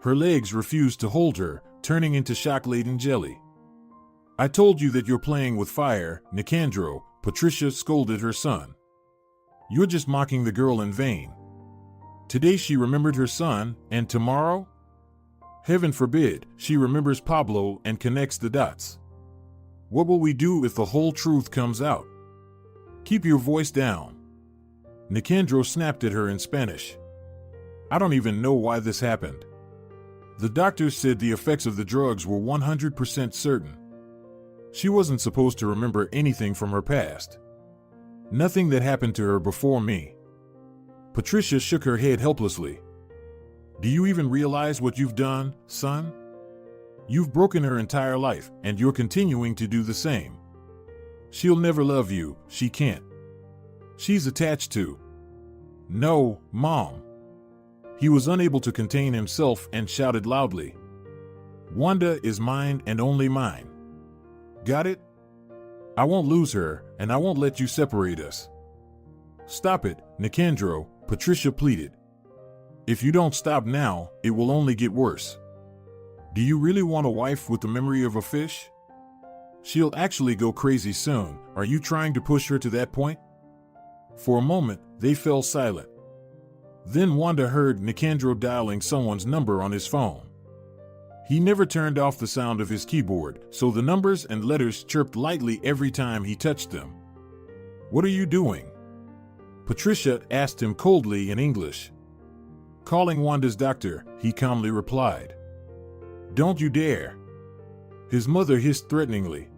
Her legs refused to hold her, turning into shock-laden jelly. "I told you that you're playing with fire, Nicandro," Patricia scolded her son. "You're just mocking the girl in vain. Today she remembered her son, and tomorrow? Heaven forbid, she remembers Pablo and connects the dots. What will we do if the whole truth comes out? Keep your voice down." Nicandro snapped at her in Spanish. "I don't even know why this happened. The doctors said the effects of the drugs were 100% certain. She wasn't supposed to remember anything from her past. Nothing that happened to her before me." Patricia shook her head helplessly. "Do you even realize what you've done, son? You've broken her entire life, and you're continuing to do the same. She'll never love you, she can't. She's attached to—" "No, Mom." He was unable to contain himself and shouted loudly. "Wanda is mine and only mine. Got it? I won't lose her, and I won't let you separate us." "Stop it, Nicandro," Patricia pleaded. If you don't stop now, it will only get worse. Do you really want a wife with the memory of a fish? She'll actually go crazy soon. Are you trying to push her to that point? For a moment, they fell silent. Then Wanda heard Nicandro dialing someone's number on his phone. He never turned off the sound of his keyboard, so the numbers and letters chirped lightly every time he touched them. "What are you doing?" Patricia asked him coldly in English. "Calling Wanda's doctor," he calmly replied. "Don't you dare." His mother hissed threateningly.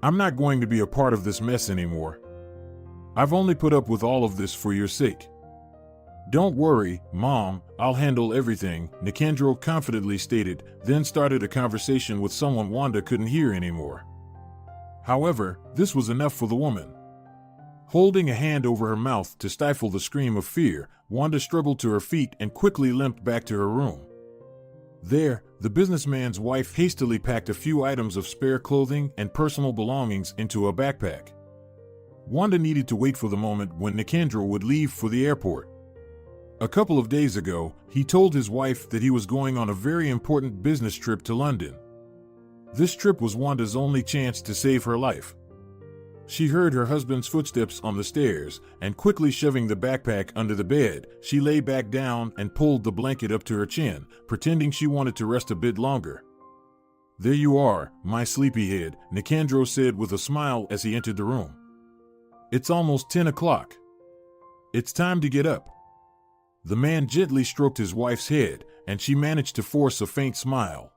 "I'm not going to be a part of this mess anymore. I've only put up with all of this for your sake." "Don't worry, Mom, I'll handle everything," Nicandro confidently stated, then started a conversation with someone Wanda couldn't hear anymore. However, this was enough for the woman. Holding a hand over her mouth to stifle the scream of fear, Wanda struggled to her feet and quickly limped back to her room. There, the businessman's wife hastily packed a few items of spare clothing and personal belongings into a backpack. Wanda needed to wait for the moment when Nicandro would leave for the airport. A couple of days ago, he told his wife that he was going on a very important business trip to London. This trip was Wanda's only chance to save her life. She heard her husband's footsteps on the stairs, and quickly shoving the backpack under the bed, she lay back down and pulled the blanket up to her chin, pretending she wanted to rest a bit longer. "There you are, my sleepyhead," Nicandro said with a smile as he entered the room. "It's almost 10 o'clock. It's time to get up." The man gently stroked his wife's head, and she managed to force a faint smile.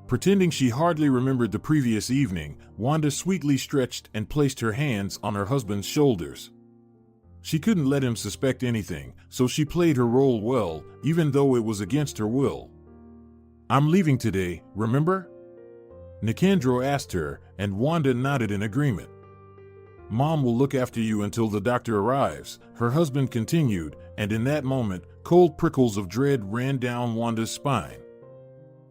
Pretending she hardly remembered the previous evening, Wanda sweetly stretched and placed her hands on her husband's shoulders. She couldn't let him suspect anything, so she played her role well, even though it was against her will. "I'm leaving today, remember?" Nicandro asked her, and Wanda nodded in agreement. "Mom will look after you until the doctor arrives," her husband continued, and in that moment, cold prickles of dread ran down Wanda's spine.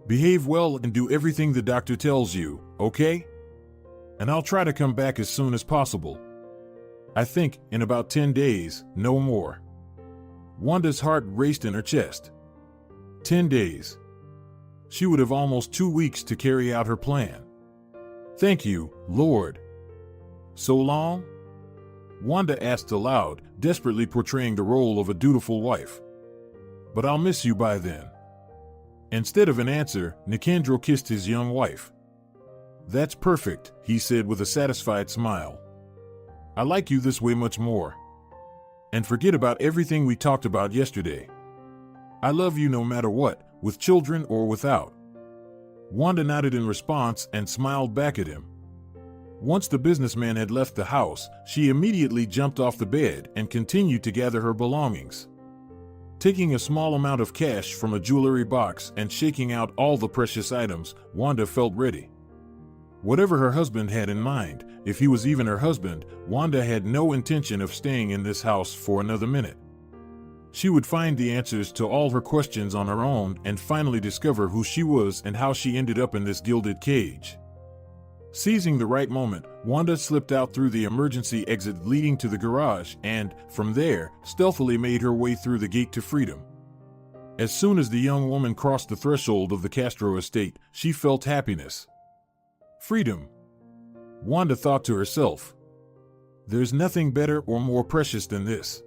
"Behave well and do everything the doctor tells you, okay? And I'll try to come back as soon as possible. I think, in about 10 days, no more." Wanda's heart raced in her chest. 10 days. She would have almost 2 weeks to carry out her plan. "Thank you, Lord." "So long?" Wanda asked aloud, desperately portraying the role of a dutiful wife. "But I'll miss you by then." Instead of an answer, Nicandro kissed his young wife. "That's perfect," he said with a satisfied smile. "I like you this way much more. And forget about everything we talked about yesterday. I love you no matter what, with children or without." Wanda nodded in response and smiled back at him. Once the businessman had left the house, she immediately jumped off the bed and continued to gather her belongings. Taking a small amount of cash from a jewelry box and shaking out all the precious items, Wanda felt ready. Whatever her husband had in mind, if he was even her husband, Wanda had no intention of staying in this house for another minute. She would find the answers to all her questions on her own and finally discover who she was and how she ended up in this gilded cage. Seizing the right moment, Wanda slipped out through the emergency exit leading to the garage and, from there, stealthily made her way through the gate to freedom. As soon as the young woman crossed the threshold of the Castro estate, she felt happiness. Freedom. Wanda thought to herself. There's nothing better or more precious than this.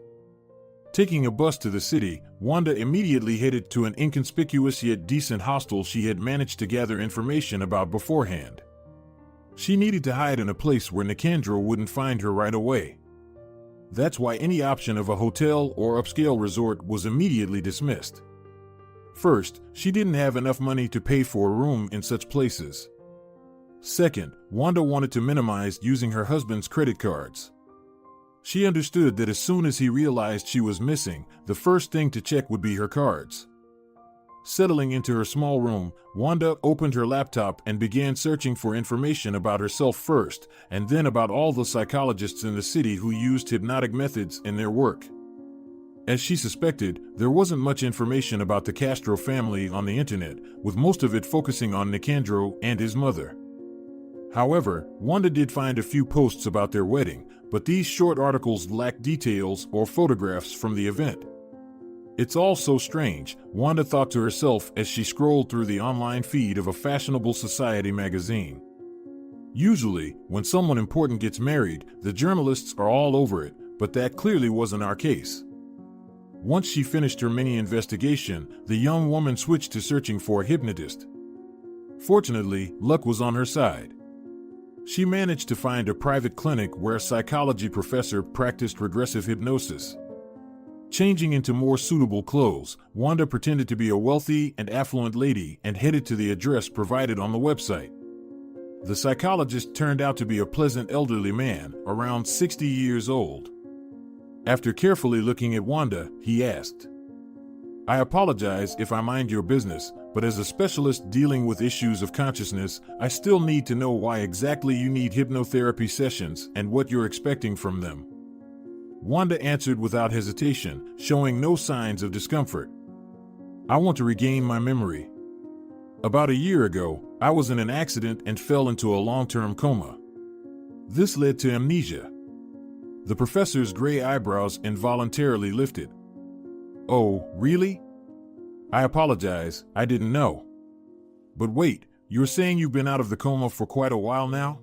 Taking a bus to the city, Wanda immediately headed to an inconspicuous yet decent hostel she had managed to gather information about beforehand. She needed to hide in a place where Nicandro wouldn't find her right away. That's why any option of a hotel or upscale resort was immediately dismissed. First, she didn't have enough money to pay for a room in such places. Second, Wanda wanted to minimize using her husband's credit cards. She understood that as soon as he realized she was missing, the first thing to check would be her cards. Settling into her small room, Wanda opened her laptop and began searching for information about herself first, and then about all the psychologists in the city who used hypnotic methods in their work. As she suspected, there wasn't much information about the Castro family on the internet, with most of it focusing on Nicandro and his mother. However, Wanda did find a few posts about their wedding, but these short articles lacked details or photographs from the event. It's all so strange, Wanda thought to herself as she scrolled through the online feed of a fashionable society magazine. Usually, when someone important gets married, the journalists are all over it, but that clearly wasn't our case. Once she finished her mini investigation, the young woman switched to searching for a hypnotist. Fortunately, luck was on her side. She managed to find a private clinic where a psychology professor practiced regressive hypnosis. Changing into more suitable clothes, Wanda pretended to be a wealthy and affluent lady and headed to the address provided on the website. The psychologist turned out to be a pleasant elderly man, around 60 years old. After carefully looking at Wanda, he asked, "I apologize if I mind your business, but as a specialist dealing with issues of consciousness, I still need to know why exactly you need hypnotherapy sessions and what you're expecting from them." Wanda answered without hesitation, showing no signs of discomfort. "I want to regain my memory. About a year ago, I was in an accident and fell into a long-term coma. This led to amnesia." The professor's gray eyebrows involuntarily lifted. "Oh, really? I apologize, I didn't know. But wait, you're saying you've been out of the coma for quite a while now?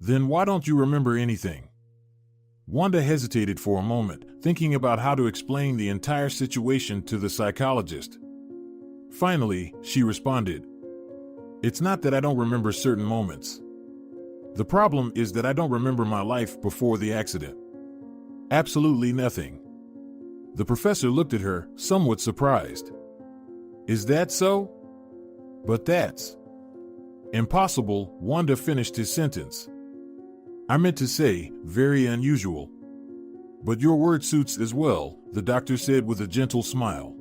Then why don't you remember anything?" Wanda hesitated for a moment, thinking about how to explain the entire situation to the psychologist. Finally, she responded, "It's not that I don't remember certain moments. The problem is that I don't remember my life before the accident. Absolutely nothing." The professor looked at her, somewhat surprised. "Is that so? But that's impossible," Wanda finished his sentence. "I meant to say, very unusual. But your word suits as well," the doctor said with a gentle smile.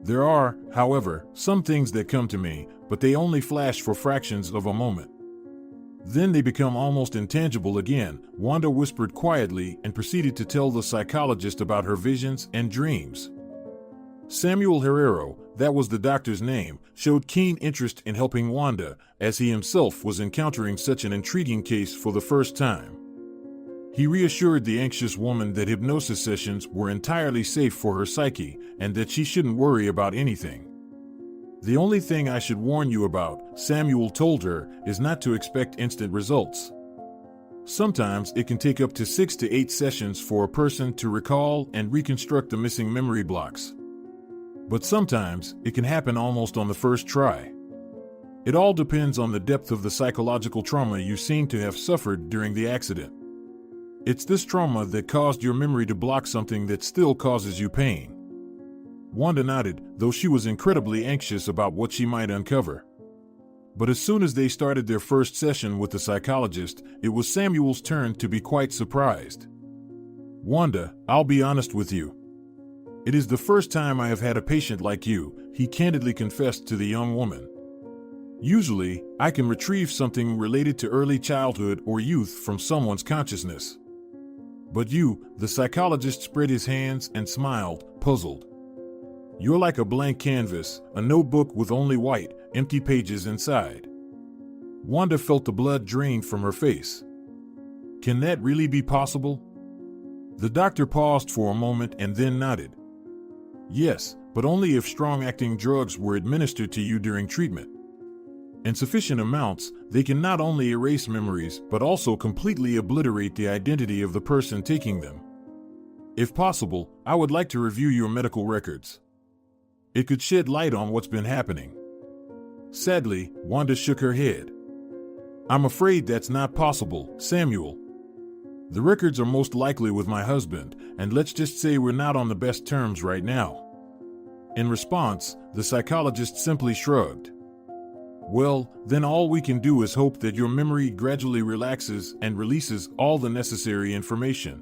"There are, however, some things that come to me, but they only flash for fractions of a moment. Then they become almost intangible again," Wanda whispered quietly and proceeded to tell the psychologist about her visions and dreams. Samuel Herrero, that was the doctor's name, showed keen interest in helping Wanda, as he himself was encountering such an intriguing case for the first time. He reassured the anxious woman that hypnosis sessions were entirely safe for her psyche and that she shouldn't worry about anything. "The only thing I should warn you about," Samuel told her, "is not to expect instant results. Sometimes it can take up to 6 to 8 sessions for a person to recall and reconstruct the missing memory blocks. But sometimes it can happen almost on the first try. It all depends on the depth of the psychological trauma you seem to have suffered during the accident. It's this trauma that caused your memory to block something that still causes you pain." Wanda nodded, though she was incredibly anxious about what she might uncover. But as soon as they started their first session with the psychologist, it was Samuel's turn to be quite surprised. "Wanda, I'll be honest with you. It is the first time I have had a patient like you," he candidly confessed to the young woman. "Usually, I can retrieve something related to early childhood or youth from someone's consciousness. But you," the psychologist spread his hands and smiled, puzzled. "You're like a blank canvas, a notebook with only white, empty pages inside." Wanda felt the blood drain from her face. "Can that really be possible?" The doctor paused for a moment and then nodded. "Yes, but only if strong-acting drugs were administered to you during treatment. In sufficient amounts, they can not only erase memories but also completely obliterate the identity of the person taking them. If possible, I would like to review your medical records. It could shed light on what's been happening." Sadly, Wanda shook her head. "I'm afraid that's not possible, Samuel. The records are most likely with my husband, and let's just say we're not on the best terms right now." In response, the psychologist simply shrugged. "Well, then all we can do is hope that your memory gradually relaxes and releases all the necessary information."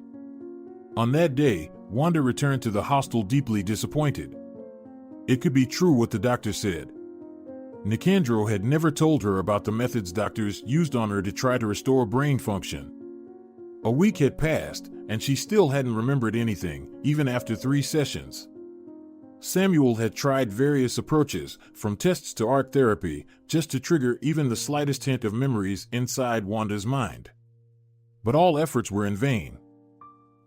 On that day, Wanda returned to the hostel deeply disappointed. It could be true what the doctor said. Nicandro had never told her about the methods doctors used on her to try to restore brain function. A week had passed, and she still hadn't remembered anything, even after 3 sessions. Samuel had tried various approaches, from tests to art therapy, just to trigger even the slightest hint of memories inside Wanda's mind. But all efforts were in vain.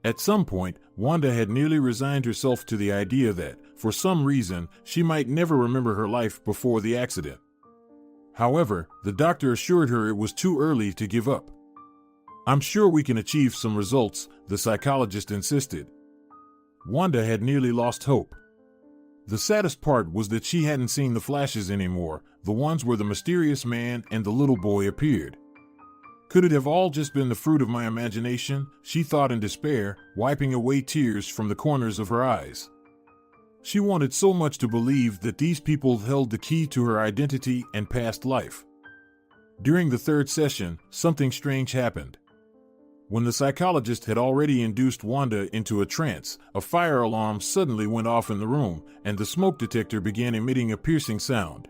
At some point, Wanda had nearly resigned herself to the idea that, for some reason, she might never remember her life before the accident. However, the doctor assured her it was too early to give up. "I'm sure we can achieve some results," the psychologist insisted. Wanda had nearly lost hope. The saddest part was that she hadn't seen the flashes anymore, the ones where the mysterious man and the little boy appeared. Could it have all just been the fruit of my imagination? She thought in despair, wiping away tears from the corners of her eyes. She wanted so much to believe that these people held the key to her identity and past life. During the third session, something strange happened. When the psychologist had already induced Wanda into a trance, a fire alarm suddenly went off in the room, and the smoke detector began emitting a piercing sound.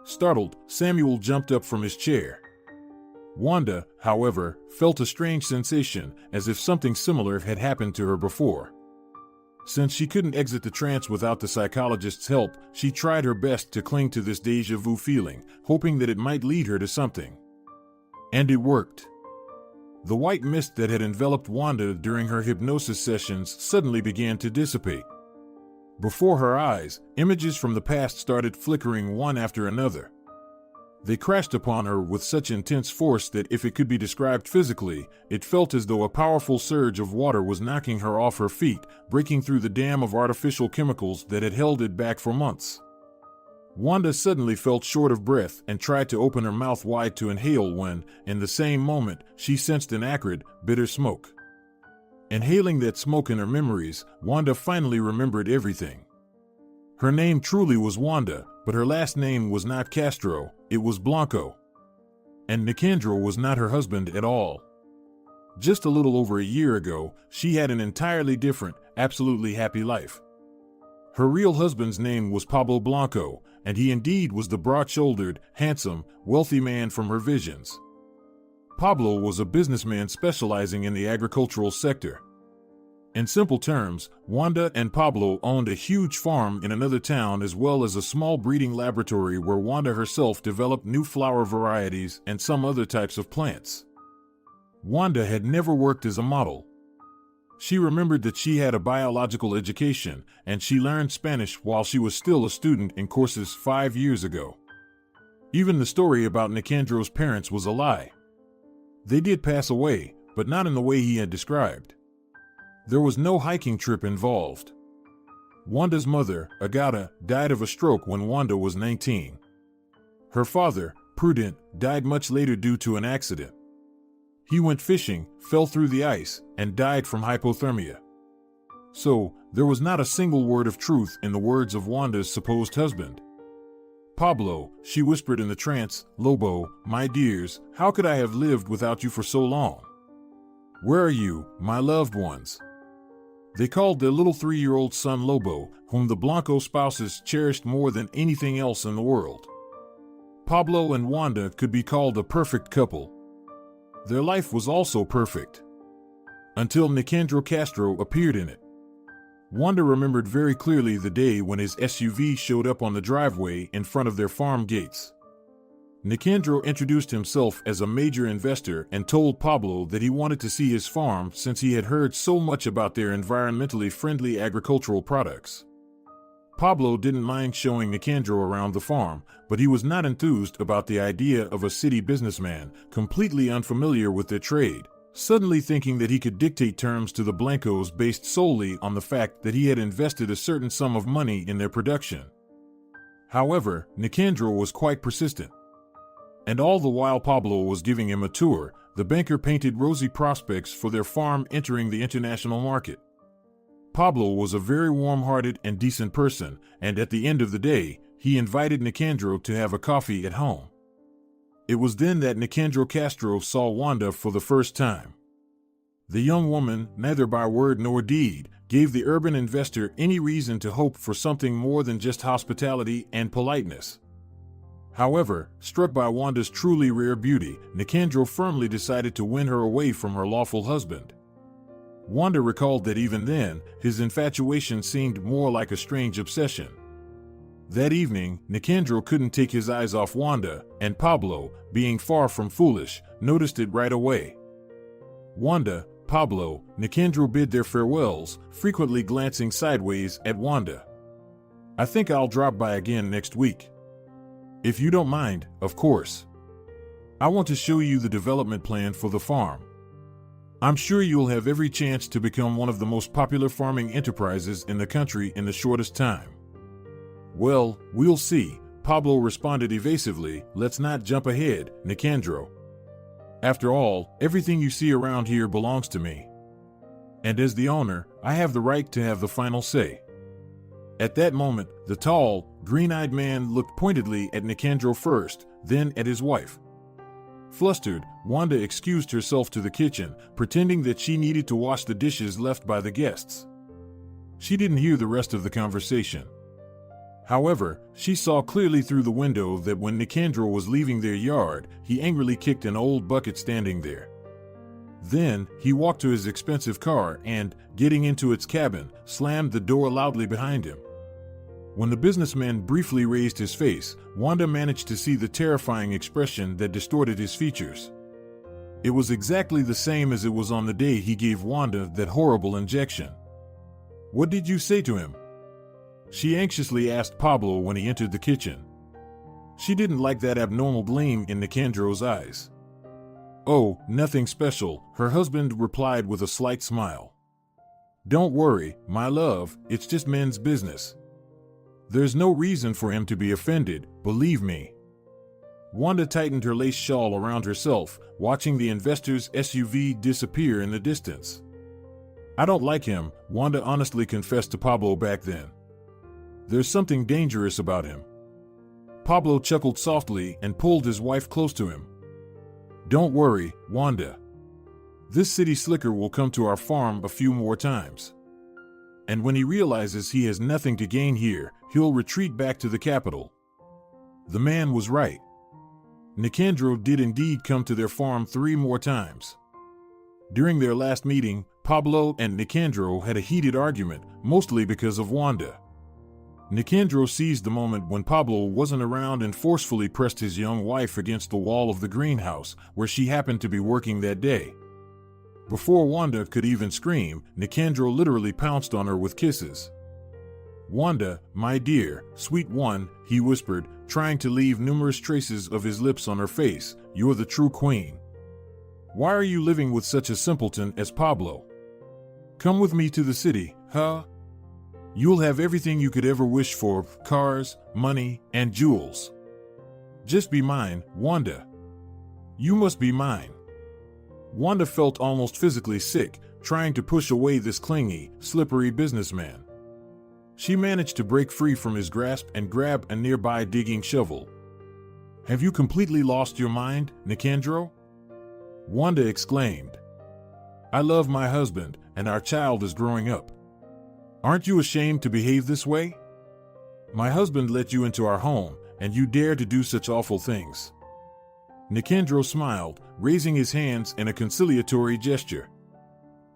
Startled, Samuel jumped up from his chair. Wanda, however, felt a strange sensation, as if something similar had happened to her before. Since she couldn't exit the trance without the psychologist's help, she tried her best to cling to this déjà vu feeling, hoping that it might lead her to something. And it worked. The white mist that had enveloped Wanda during her hypnosis sessions suddenly began to dissipate. Before her eyes, images from the past started flickering one after another. They crashed upon her with such intense force that if it could be described physically, it felt as though a powerful surge of water was knocking her off her feet, breaking through the dam of artificial chemicals that had held it back for months. Wanda suddenly felt short of breath and tried to open her mouth wide to inhale when, in the same moment, she sensed an acrid, bitter smoke. Inhaling that smoke in her memories, Wanda finally remembered everything. Her name truly was Wanda, but her last name was not Castro, it was Blanco. And Nicandro was not her husband at all. Just a little over a year ago, she had an entirely different, absolutely happy life. Her real husband's name was Pablo Blanco, and he indeed was the broad-shouldered, handsome, wealthy man from her visions. Pablo was a businessman specializing in the agricultural sector. In simple terms, Wanda and Pablo owned a huge farm in another town as well as a small breeding laboratory where Wanda herself developed new flower varieties and some other types of plants. Wanda had never worked as a model. She remembered that she had a biological education, and she learned Spanish while she was still a student in courses 5 years ago. Even the story about Nicandro's parents was a lie. They did pass away, but not in the way he had described. There was no hiking trip involved. Wanda's mother, Agata, died of a stroke when Wanda was 19. Her father, Prudent, died much later due to an accident. He went fishing, fell through the ice, and died from hypothermia. So, there was not a single word of truth in the words of Wanda's supposed husband. "Pablo," she whispered in the trance, "Lobo, my dears, how could I have lived without you for so long? Where are you, my loved ones?" They called their little 3-year-old son Lobo, whom the Blanco spouses cherished more than anything else in the world. Pablo and Wanda could be called a perfect couple. Their life was also perfect. Until Nicandro Castro appeared in it. Wanda remembered very clearly the day when his SUV showed up on the driveway in front of their farm gates. Nicandro introduced himself as a major investor and told Pablo that he wanted to see his farm since he had heard so much about their environmentally friendly agricultural products. Pablo didn't mind showing Nicandro around the farm, but he was not enthused about the idea of a city businessman, completely unfamiliar with their trade, suddenly thinking that he could dictate terms to the Blancos based solely on the fact that he had invested a certain sum of money in their production. However, Nicandro was quite persistent. And all the while Pablo was giving him a tour, the banker painted rosy prospects for their farm entering the international market. Pablo was a very warm-hearted and decent person, and at the end of the day, he invited Nicandro to have a coffee at home. It was then that Nicandro Castro saw Wanda for the first time. The young woman, neither by word nor deed, gave the urban investor any reason to hope for something more than just hospitality and politeness. However, struck by Wanda's truly rare beauty, Nicandro firmly decided to win her away from her lawful husband. Wanda recalled that even then, his infatuation seemed more like a strange obsession. That evening, Nicandro couldn't take his eyes off Wanda, and Pablo, being far from foolish, noticed it right away. Wanda, Pablo, Nicandro bid their farewells, frequently glancing sideways at Wanda. "I think I'll drop by again next week. If you don't mind, of course. I want to show you the development plan for the farm. I'm sure you'll have every chance to become one of the most popular farming enterprises in the country in the shortest time." "Well, we'll see," Pablo responded evasively. "Let's not jump ahead, Nicandro. After all, everything you see around here belongs to me. And as the owner, I have the right to have the final say." At that moment, the tall, green-eyed man looked pointedly at Nicandro first, then at his wife. Flustered, Wanda excused herself to the kitchen, pretending that she needed to wash the dishes left by the guests. She didn't hear the rest of the conversation. However, she saw clearly through the window that when Nicandro was leaving their yard, he angrily kicked an old bucket standing there. Then, he walked to his expensive car and, getting into its cabin, slammed the door loudly behind him. When the businessman briefly raised his face, Wanda managed to see the terrifying expression that distorted his features. It was exactly the same as it was on the day he gave Wanda that horrible injection. "What did you say to him?" she anxiously asked Pablo when he entered the kitchen. She didn't like that abnormal gleam in Nicandro's eyes. "Oh, nothing special," her husband replied with a slight smile. "Don't worry, my love, it's just men's business. There's no reason for him to be offended, believe me." Wanda tightened her lace shawl around herself, watching the investor's SUV disappear in the distance. "I don't like him," Wanda honestly confessed to Pablo back then. "There's something dangerous about him." Pablo chuckled softly and pulled his wife close to him. "Don't worry, Wanda. This city slicker will come to our farm a few more times. And when he realizes he has nothing to gain here, he'll retreat back to the capital." The man was right. Nicandro did indeed come to their farm 3 more times. During their last meeting, Pablo and Nicandro had a heated argument, mostly because of Wanda. Nicandro seized the moment when Pablo wasn't around and forcefully pressed his young wife against the wall of the greenhouse, where she happened to be working that day. Before Wanda could even scream, Nicandro literally pounced on her with kisses. "Wanda, my dear, sweet one," he whispered, trying to leave numerous traces of his lips on her face, "you're the true queen. Why are you living with such a simpleton as Pablo? Come with me to the city, huh? You'll have everything you could ever wish for, cars, money, and jewels. Just be mine, Wanda. You must be mine." Wanda felt almost physically sick, trying to push away this clingy, slippery businessman. She managed to break free from his grasp and grab a nearby digging shovel. "Have you completely lost your mind, Nicandro?" Wanda exclaimed. "I love my husband, and our child is growing up. Aren't you ashamed to behave this way? My husband let you into our home, and you dare to do such awful things." Nicandro smiled, raising his hands in a conciliatory gesture.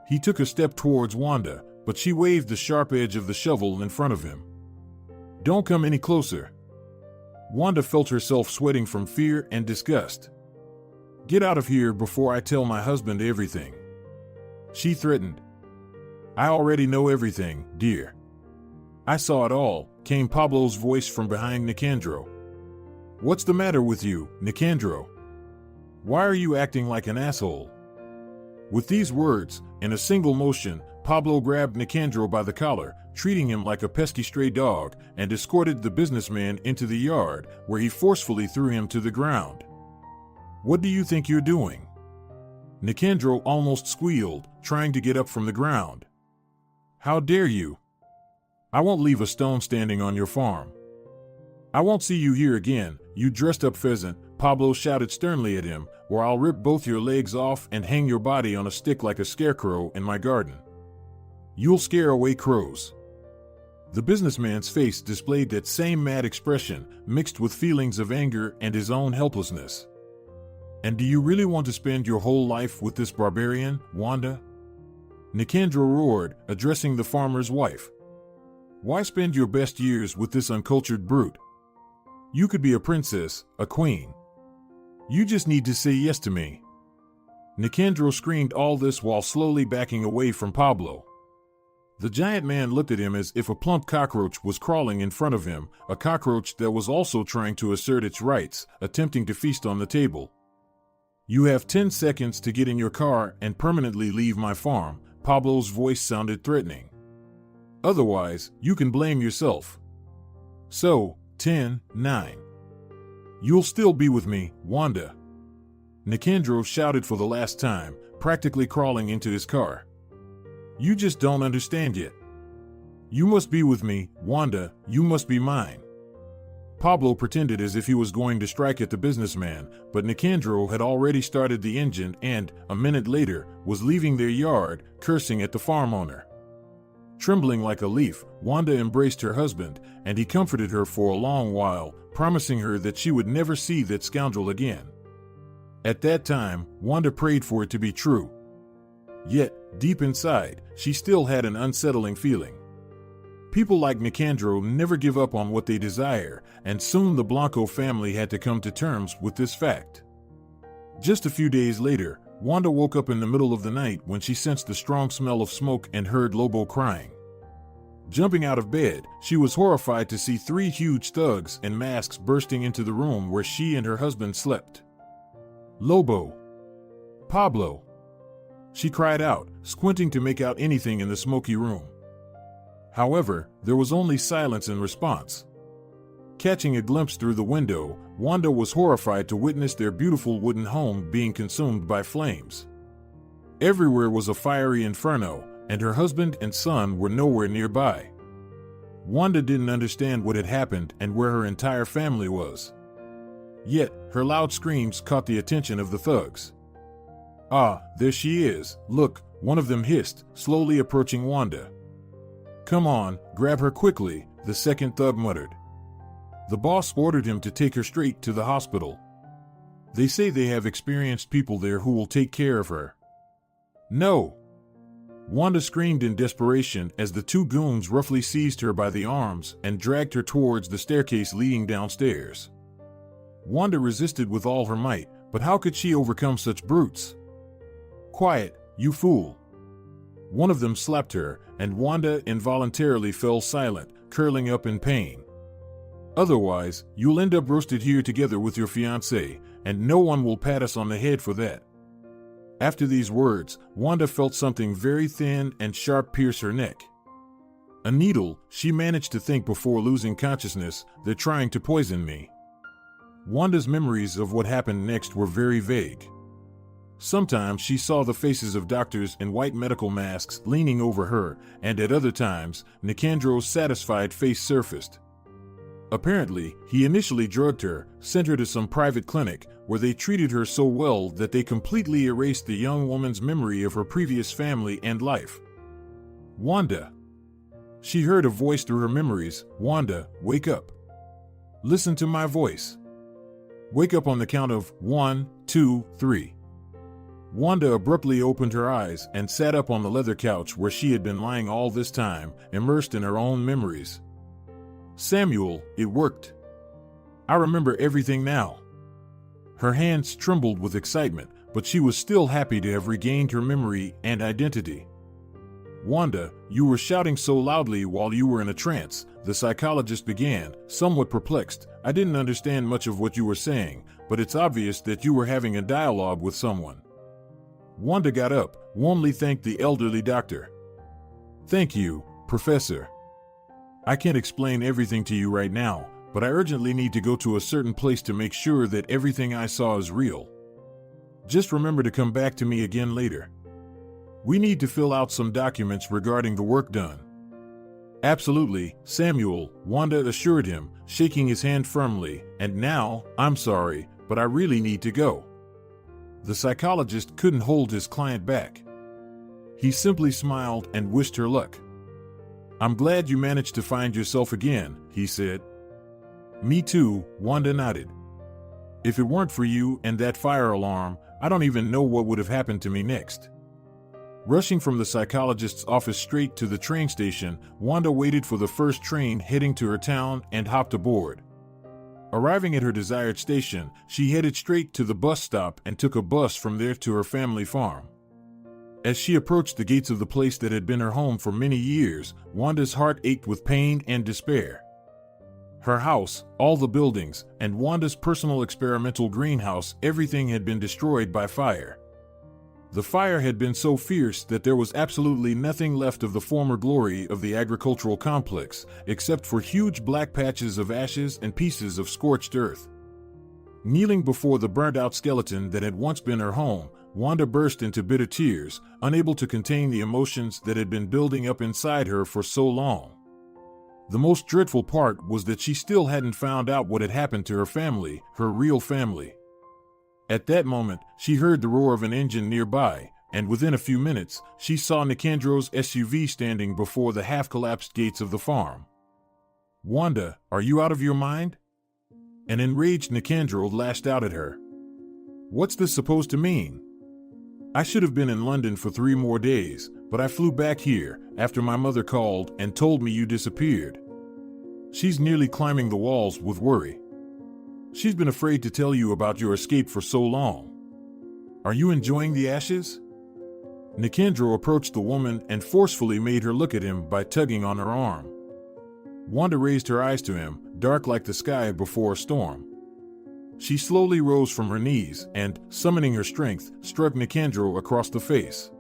He took a step towards Wanda, but she waved the sharp edge of the shovel in front of him. "Don't come any closer." Wanda felt herself sweating from fear and disgust. "Get out of here before I tell my husband everything," she threatened. "I already know everything, dear." "I saw it all," came Pablo's voice from behind Nicandro. "What's the matter with you, Nicandro? Why are you acting like an asshole?" With these words, in a single motion, Pablo grabbed Nicandro by the collar, treating him like a pesky stray dog, and escorted the businessman into the yard, where he forcefully threw him to the ground. "What do you think you're doing?" Nicandro almost squealed, trying to get up from the ground. "How dare you? I won't leave a stone standing on your farm. I won't see you here again, you dressed-up pheasant," Pablo shouted sternly at him, "or I'll rip both your legs off and hang your body on a stick like a scarecrow in my garden. You'll scare away crows." The businessman's face displayed that same mad expression, mixed with feelings of anger and his own helplessness. "And do you really want to spend your whole life with this barbarian, Wanda?" Nicandro roared, addressing the farmer's wife. "Why spend your best years with this uncultured brute? You could be a princess, a queen. You just need to say yes to me." Nicandro screamed all this while slowly backing away from Pablo. The giant man looked at him as if a plump cockroach was crawling in front of him, a cockroach that was also trying to assert its rights, attempting to feast on the table. "You have 10 seconds to get in your car and permanently leave my farm," Pablo's voice sounded threatening. "Otherwise, you can blame yourself." "So, 10, 9. You'll still be with me, Wanda." Nicandro shouted for the last time, practically crawling into his car. "You just don't understand yet. You must be with me, Wanda, you must be mine." Pablo pretended as if he was going to strike at the businessman, but Nicandro had already started the engine and, a minute later, was leaving their yard, cursing at the farm owner. Trembling like a leaf, Wanda embraced her husband, and he comforted her for a long while, promising her that she would never see that scoundrel again. At that time, Wanda prayed for it to be true. Yet, deep inside, she still had an unsettling feeling. People like Nicandro never give up on what they desire, and soon the Blanco family had to come to terms with this fact. Just a few days later, Wanda woke up in the middle of the night when she sensed the strong smell of smoke and heard Lobo crying. Jumping out of bed, she was horrified to see 3 huge thugs in masks bursting into the room where she and her husband slept. "Lobo! Pablo!" she cried out, squinting to make out anything in the smoky room. However, there was only silence in response. Catching a glimpse through the window, Wanda was horrified to witness their beautiful wooden home being consumed by flames. Everywhere was a fiery inferno, and her husband and son were nowhere nearby. Wanda didn't understand what had happened and where her entire family was. Yet, her loud screams caught the attention of the thugs. "Ah, there she is, look," one of them hissed, slowly approaching Wanda. "Come on, grab her quickly," the second thug muttered. The boss ordered him to take her straight to the hospital. "They say they have experienced people there who will take care of her." "No!" Wanda screamed in desperation as the 2 goons roughly seized her by the arms and dragged her towards the staircase leading downstairs. Wanda resisted with all her might, but how could she overcome such brutes? "Quiet, you fool!" One of them slapped her, and Wanda involuntarily fell silent, curling up in pain. "Otherwise, you'll end up roasted here together with your fiancé, and no one will pat us on the head for that." After these words, Wanda felt something very thin and sharp pierce her neck. "A needle," she managed to think before losing consciousness. "They're trying to poison me." Wanda's memories of what happened next were very vague. Sometimes she saw the faces of doctors in white medical masks leaning over her, and at other times, Nicandro's satisfied face surfaced. Apparently, he initially drugged her, sent her to some private clinic, where they treated her so well that they completely erased the young woman's memory of her previous family and life. "Wanda!" She heard a voice through her memories. "Wanda, wake up. Listen to my voice. Wake up on the count of 1, 2, 3. Wanda abruptly opened her eyes and sat up on the leather couch where she had been lying all this time, immersed in her own memories. "Samuel, it worked. I remember everything now." Her hands trembled with excitement, but she was still happy to have regained her memory and identity. "Wanda, you were shouting so loudly while you were in a trance," the psychologist began, somewhat perplexed. "I didn't understand much of what you were saying, but it's obvious that you were having a dialogue with someone." Wanda got up, warmly thanked the elderly doctor. "Thank you, Professor. I can't explain everything to you right now, but I urgently need to go to a certain place to make sure that everything I saw is real. Just remember to come back to me again later. We need to fill out some documents regarding the work done." "Absolutely, Samuel," Wanda assured him, shaking his hand firmly. "And now, I'm sorry, but I really need to go." The psychologist couldn't hold his client back. He simply smiled and wished her luck. "I'm glad you managed to find yourself again," he said. "Me too," Wanda nodded. "If it weren't for you and that fire alarm, I don't even know what would have happened to me next." Rushing from the psychologist's office straight to the train station, Wanda waited for the first train heading to her town and hopped aboard. Arriving at her desired station, she headed straight to the bus stop and took a bus from there to her family farm. As she approached the gates of the place that had been her home for many years, Wanda's heart ached with pain and despair. Her house, all the buildings, and Wanda's personal experimental greenhouse, everything had been destroyed by fire. The fire had been so fierce that there was absolutely nothing left of the former glory of the agricultural complex, except for huge black patches of ashes and pieces of scorched earth. Kneeling before the burnt-out skeleton that had once been her home, Wanda burst into bitter tears, unable to contain the emotions that had been building up inside her for so long. The most dreadful part was that she still hadn't found out what had happened to her family, her real family. At that moment, she heard the roar of an engine nearby, and within a few minutes, she saw Nicandro's SUV standing before the half-collapsed gates of the farm. "Wanda, are you out of your mind?" An enraged Nicandro lashed out at her. "What's this supposed to mean? I should have been in London for 3 more days, but I flew back here after my mother called and told me you disappeared." She's nearly climbing the walls with worry. She's been afraid to tell you about your escape for so long. Are you enjoying the ashes? Nicandro approached the woman and forcefully made her look at him by tugging on her arm. Wanda raised her eyes to him, dark like the sky before a storm. She slowly rose from her knees and, summoning her strength, struck Nicandro across the face.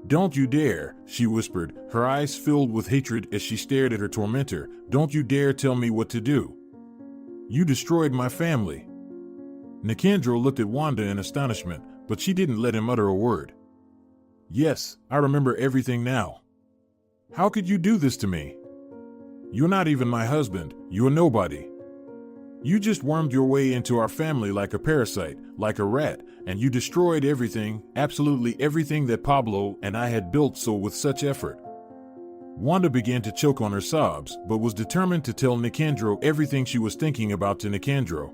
"Don't you dare," she whispered, her eyes filled with hatred as she stared at her tormentor. "Don't you dare tell me what to do. You destroyed my family." Nicandro looked at Wanda in astonishment, but she didn't let him utter a word. "Yes, I remember everything now. How could you do this to me? You're not even my husband, you're nobody. You just wormed your way into our family like a parasite, like a rat, and you destroyed everything, absolutely everything that Pablo and I had built so with such effort." Wanda began to choke on her sobs, but was determined to tell Nicandro everything she was thinking about to Nicandro.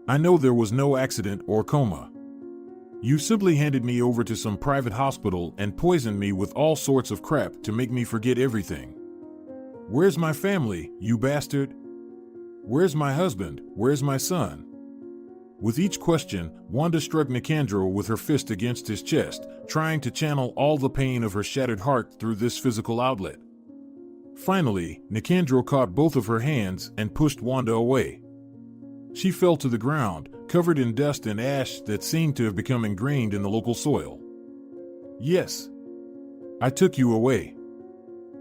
"I know there was no accident or coma. You simply handed me over to some private hospital and poisoned me with all sorts of crap to make me forget everything. Where's my family, you bastard? Where's my husband? Where's my son?" With each question, Wanda struck Nicandro with her fist against his chest, trying to channel all the pain of her shattered heart through this physical outlet. Finally, Nicandro caught both of her hands and pushed Wanda away. She fell to the ground, covered in dust and ash that seemed to have become ingrained in the local soil. "Yes. I took you away.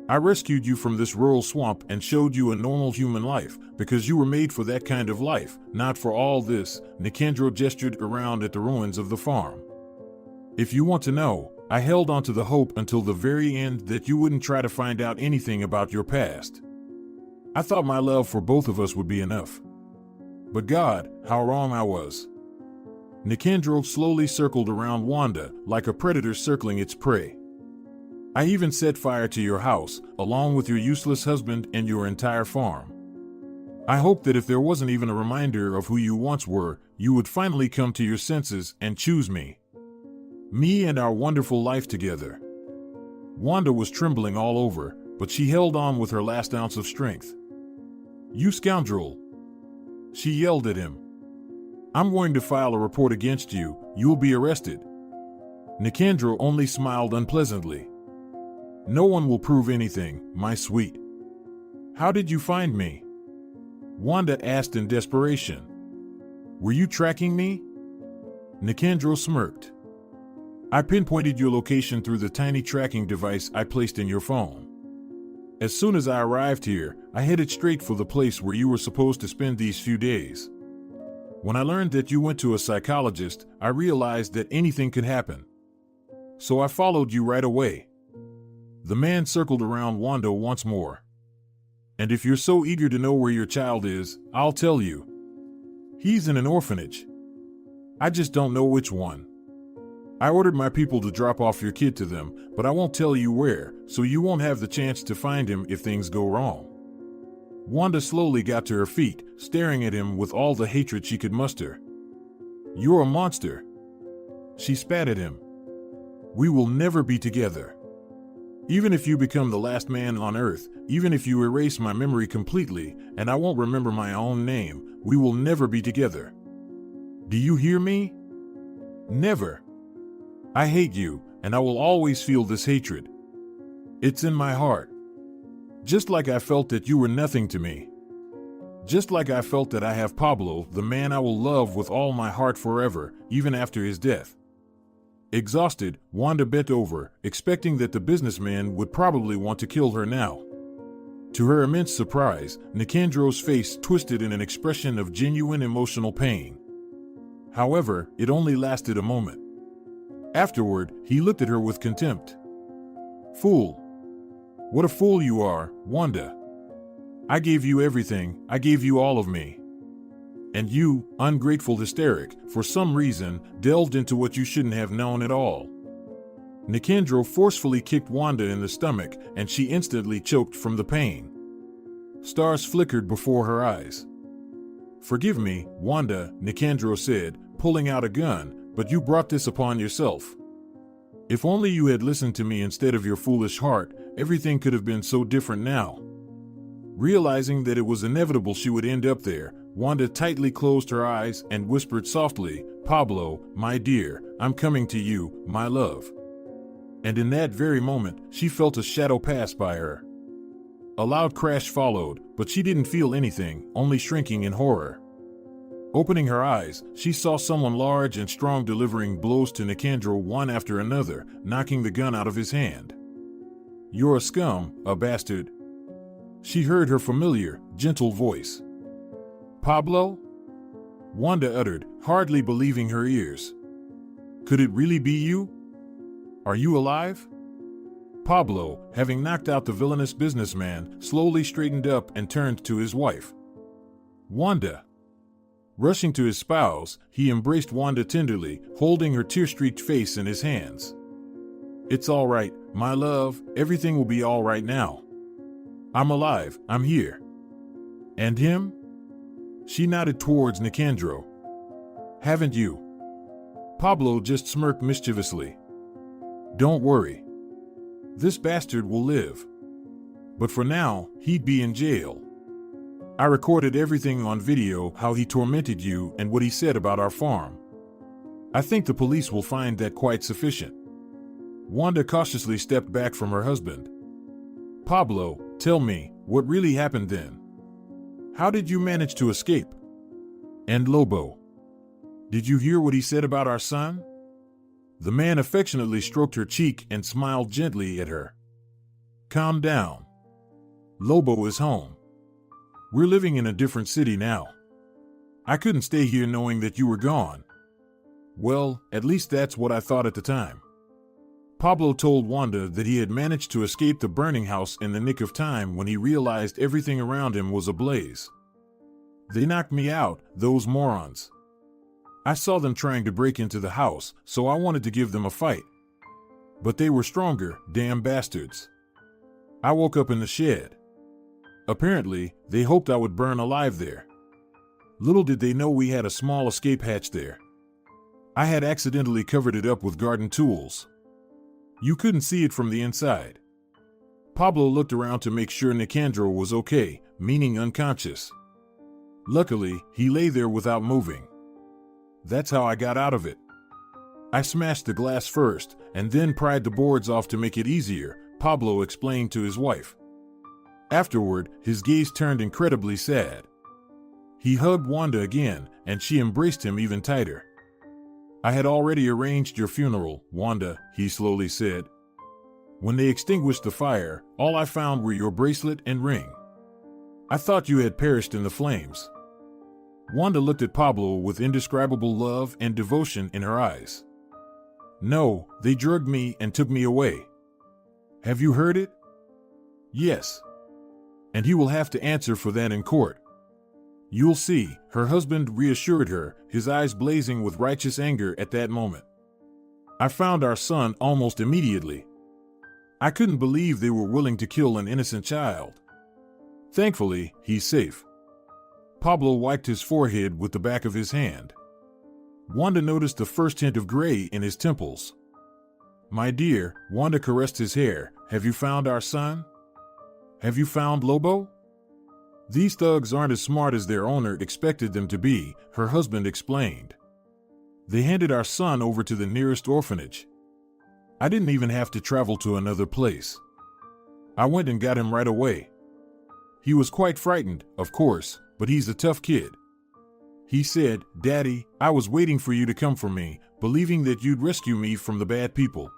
I rescued you from this rural swamp and showed you a normal human life, because you were made for that kind of life, not for all this." Nicandro gestured around at the ruins of the farm. "If you want to know, I held on to the hope until the very end that you wouldn't try to find out anything about your past. I thought my love for both of us would be enough. But God, how wrong I was." Nicandro slowly circled around Wanda, like a predator circling its prey. "I even set fire to your house, along with your useless husband and your entire farm. I hoped that if there wasn't even a reminder of who you once were, you would finally come to your senses and choose me. Me and our wonderful life together." Wanda was trembling all over, but she held on with her last ounce of strength. "You scoundrel!" she yelled at him. "I'm going to file a report against you. You'll be arrested." Nicandro only smiled unpleasantly. "No one will prove anything, my sweet." "How did you find me?" Wanda asked in desperation. "Were you tracking me?" Nicandro smirked. "I pinpointed your location through the tiny tracking device I placed in your phone. As soon as I arrived here, I headed straight for the place where you were supposed to spend these few days. When I learned that you went to a psychologist, I realized that anything could happen. So I followed you right away." The man circled around Wanda once more. "And if you're so eager to know where your child is, I'll tell you. He's in an orphanage. I just don't know which one. I ordered my people to drop off your kid to them, but I won't tell you where, so you won't have the chance to find him if things go wrong." Wanda slowly got to her feet, staring at him with all the hatred she could muster. "You're a monster." She spat at him. "We will never be together. Even if you become the last man on earth, even if you erase my memory completely, and I won't remember my own name, we will never be together. Do you hear me? Never. I hate you, and I will always feel this hatred. It's in my heart. Just like I felt that you were nothing to me. Just like I felt that I have Pablo, the man I will love with all my heart forever, even after his death. Exhausted, Wanda bent over, expecting that the businessman would probably want to kill her now. To her immense surprise, Nicandro's face twisted in an expression of genuine emotional pain. However, it only lasted a moment. Afterward, he looked at her with contempt. Fool! What a fool you are, Wanda! I gave you everything, I gave you all of me. And you, ungrateful hysteric, for some reason, delved into what you shouldn't have known at all. Nicandro forcefully kicked Wanda in the stomach, and she instantly choked from the pain. Stars flickered before her eyes. Forgive me, Wanda, Nicandro said, pulling out a gun, but you brought this upon yourself. If only you had listened to me instead of your foolish heart, everything could have been so different now. Realizing that it was inevitable she would end up there, Wanda tightly closed her eyes and whispered softly, Pablo, my dear, I'm coming to you, my love. And in that very moment, she felt a shadow pass by her. A loud crash followed, but she didn't feel anything, only shrinking in horror. Opening her eyes, she saw someone large and strong delivering blows to Nicandro one after another, knocking the gun out of his hand. You're a scum, a bastard. She heard her familiar, gentle voice. Pablo? Wanda uttered, hardly believing her ears. Could it really be you? Are you alive? Pablo, having knocked out the villainous businessman, slowly straightened up and turned to his wife. Wanda. Rushing to his spouse, he embraced Wanda tenderly, holding her tear-streaked face in his hands. It's all right, my love, everything will be all right now. I'm alive, I'm here. And him? She nodded towards Nicandro. Haven't you? Pablo just smirked mischievously. Don't worry. This bastard will live. But for now, he'd be in jail. I recorded everything on video, how he tormented you and what he said about our farm. I think the police will find that quite sufficient. Wanda cautiously stepped back from her husband. Pablo, tell me, what really happened then? How did you manage to escape? And Lobo? Did you hear what he said about our son? The man affectionately stroked her cheek and smiled gently at her. Calm down. Lobo is home. We're living in a different city now. I couldn't stay here knowing that you were gone. Well, at least that's what I thought at the time. Pablo told Wanda that he had managed to escape the burning house in the nick of time when he realized everything around him was ablaze. They knocked me out, those morons. I saw them trying to break into the house, so I wanted to give them a fight. But they were stronger, damn bastards. I woke up in the shed. Apparently, they hoped I would burn alive there. Little did they know we had a small escape hatch there. I had accidentally covered it up with garden tools. You couldn't see it from the inside. Pablo looked around to make sure Nicandro was okay, meaning unconscious. Luckily, he lay there without moving. That's how I got out of it. I smashed the glass first, and then pried the boards off to make it easier, Pablo explained to his wife. Afterward, his gaze turned incredibly sad. He hugged Wanda again, and she embraced him even tighter. I had already arranged your funeral, Wanda, he slowly said. When they extinguished the fire, all I found were your bracelet and ring. I thought you had perished in the flames. Wanda looked at Pablo with indescribable love and devotion in her eyes. No, they drugged me and took me away. Have you heard it? Yes. And he will have to answer for that in court. You'll see, her husband reassured her, his eyes blazing with righteous anger at that moment. I found our son almost immediately. I couldn't believe they were willing to kill an innocent child. Thankfully, he's safe. Pablo wiped his forehead with the back of his hand. Wanda noticed the first hint of gray in his temples. My dear, Wanda caressed his hair, Have you found our son? Have you found Lobo? These thugs aren't as smart as their owner expected them to be, her husband explained. They handed our son over to the nearest orphanage. I didn't even have to travel to another place. I went and got him right away. He was quite frightened, of course, but he's a tough kid. He said, "Daddy, I was waiting for you to come for me, believing that you'd rescue me from the bad people."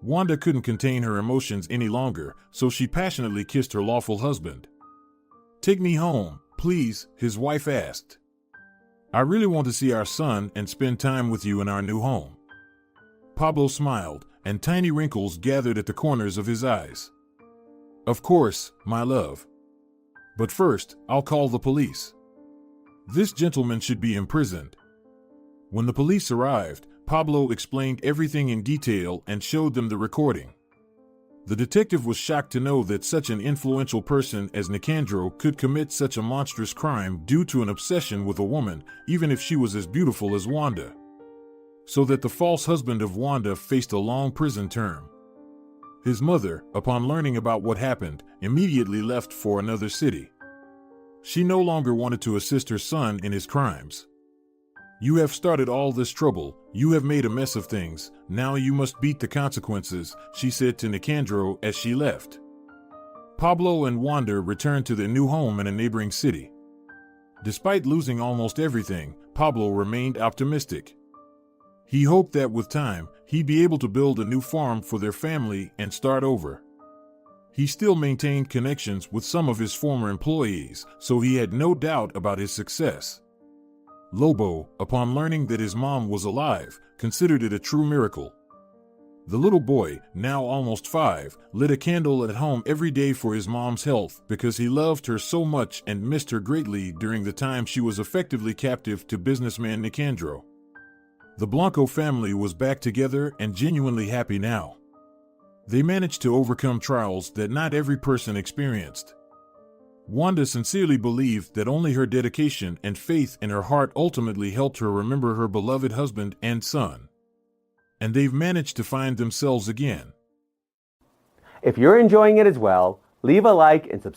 Wanda couldn't contain her emotions any longer, so she passionately kissed her lawful husband. "Take me home, please," his wife asked. "I really want to see our son and spend time with you in our new home." Pablo smiled, and tiny wrinkles gathered at the corners of his eyes. "Of course, my love. But first, I'll call the police. This gentleman should be imprisoned." When the police arrived, Pablo explained everything in detail and showed them the recording. The detective was shocked to know that such an influential person as Nicandro could commit such a monstrous crime due to an obsession with a woman, even if she was as beautiful as Wanda. So that the false husband of Wanda faced a long prison term. His mother, upon learning about what happened, immediately left for another city. She no longer wanted to assist her son in his crimes. "You have started all this trouble, you have made a mess of things, now you must beat the consequences," she said to Nicandro as she left. Pablo and Wanda returned to their new home in a neighboring city. Despite losing almost everything, Pablo remained optimistic. He hoped that with time, he'd be able to build a new farm for their family and start over. He still maintained connections with some of his former employees, so he had no doubt about his success. Lobo, upon learning that his mom was alive, considered it a true miracle. The little boy, now almost 5, lit a candle at home every day for his mom's health because he loved her so much and missed her greatly during the time she was effectively captive to businessman Nicandro. The Blanco family was back together and genuinely happy now. They managed to overcome trials that not every person experienced. Wanda sincerely believed that only her dedication and faith in her heart ultimately helped her remember her beloved husband and son. And they've managed to find themselves again. If you're enjoying it as well, leave a like and subscribe.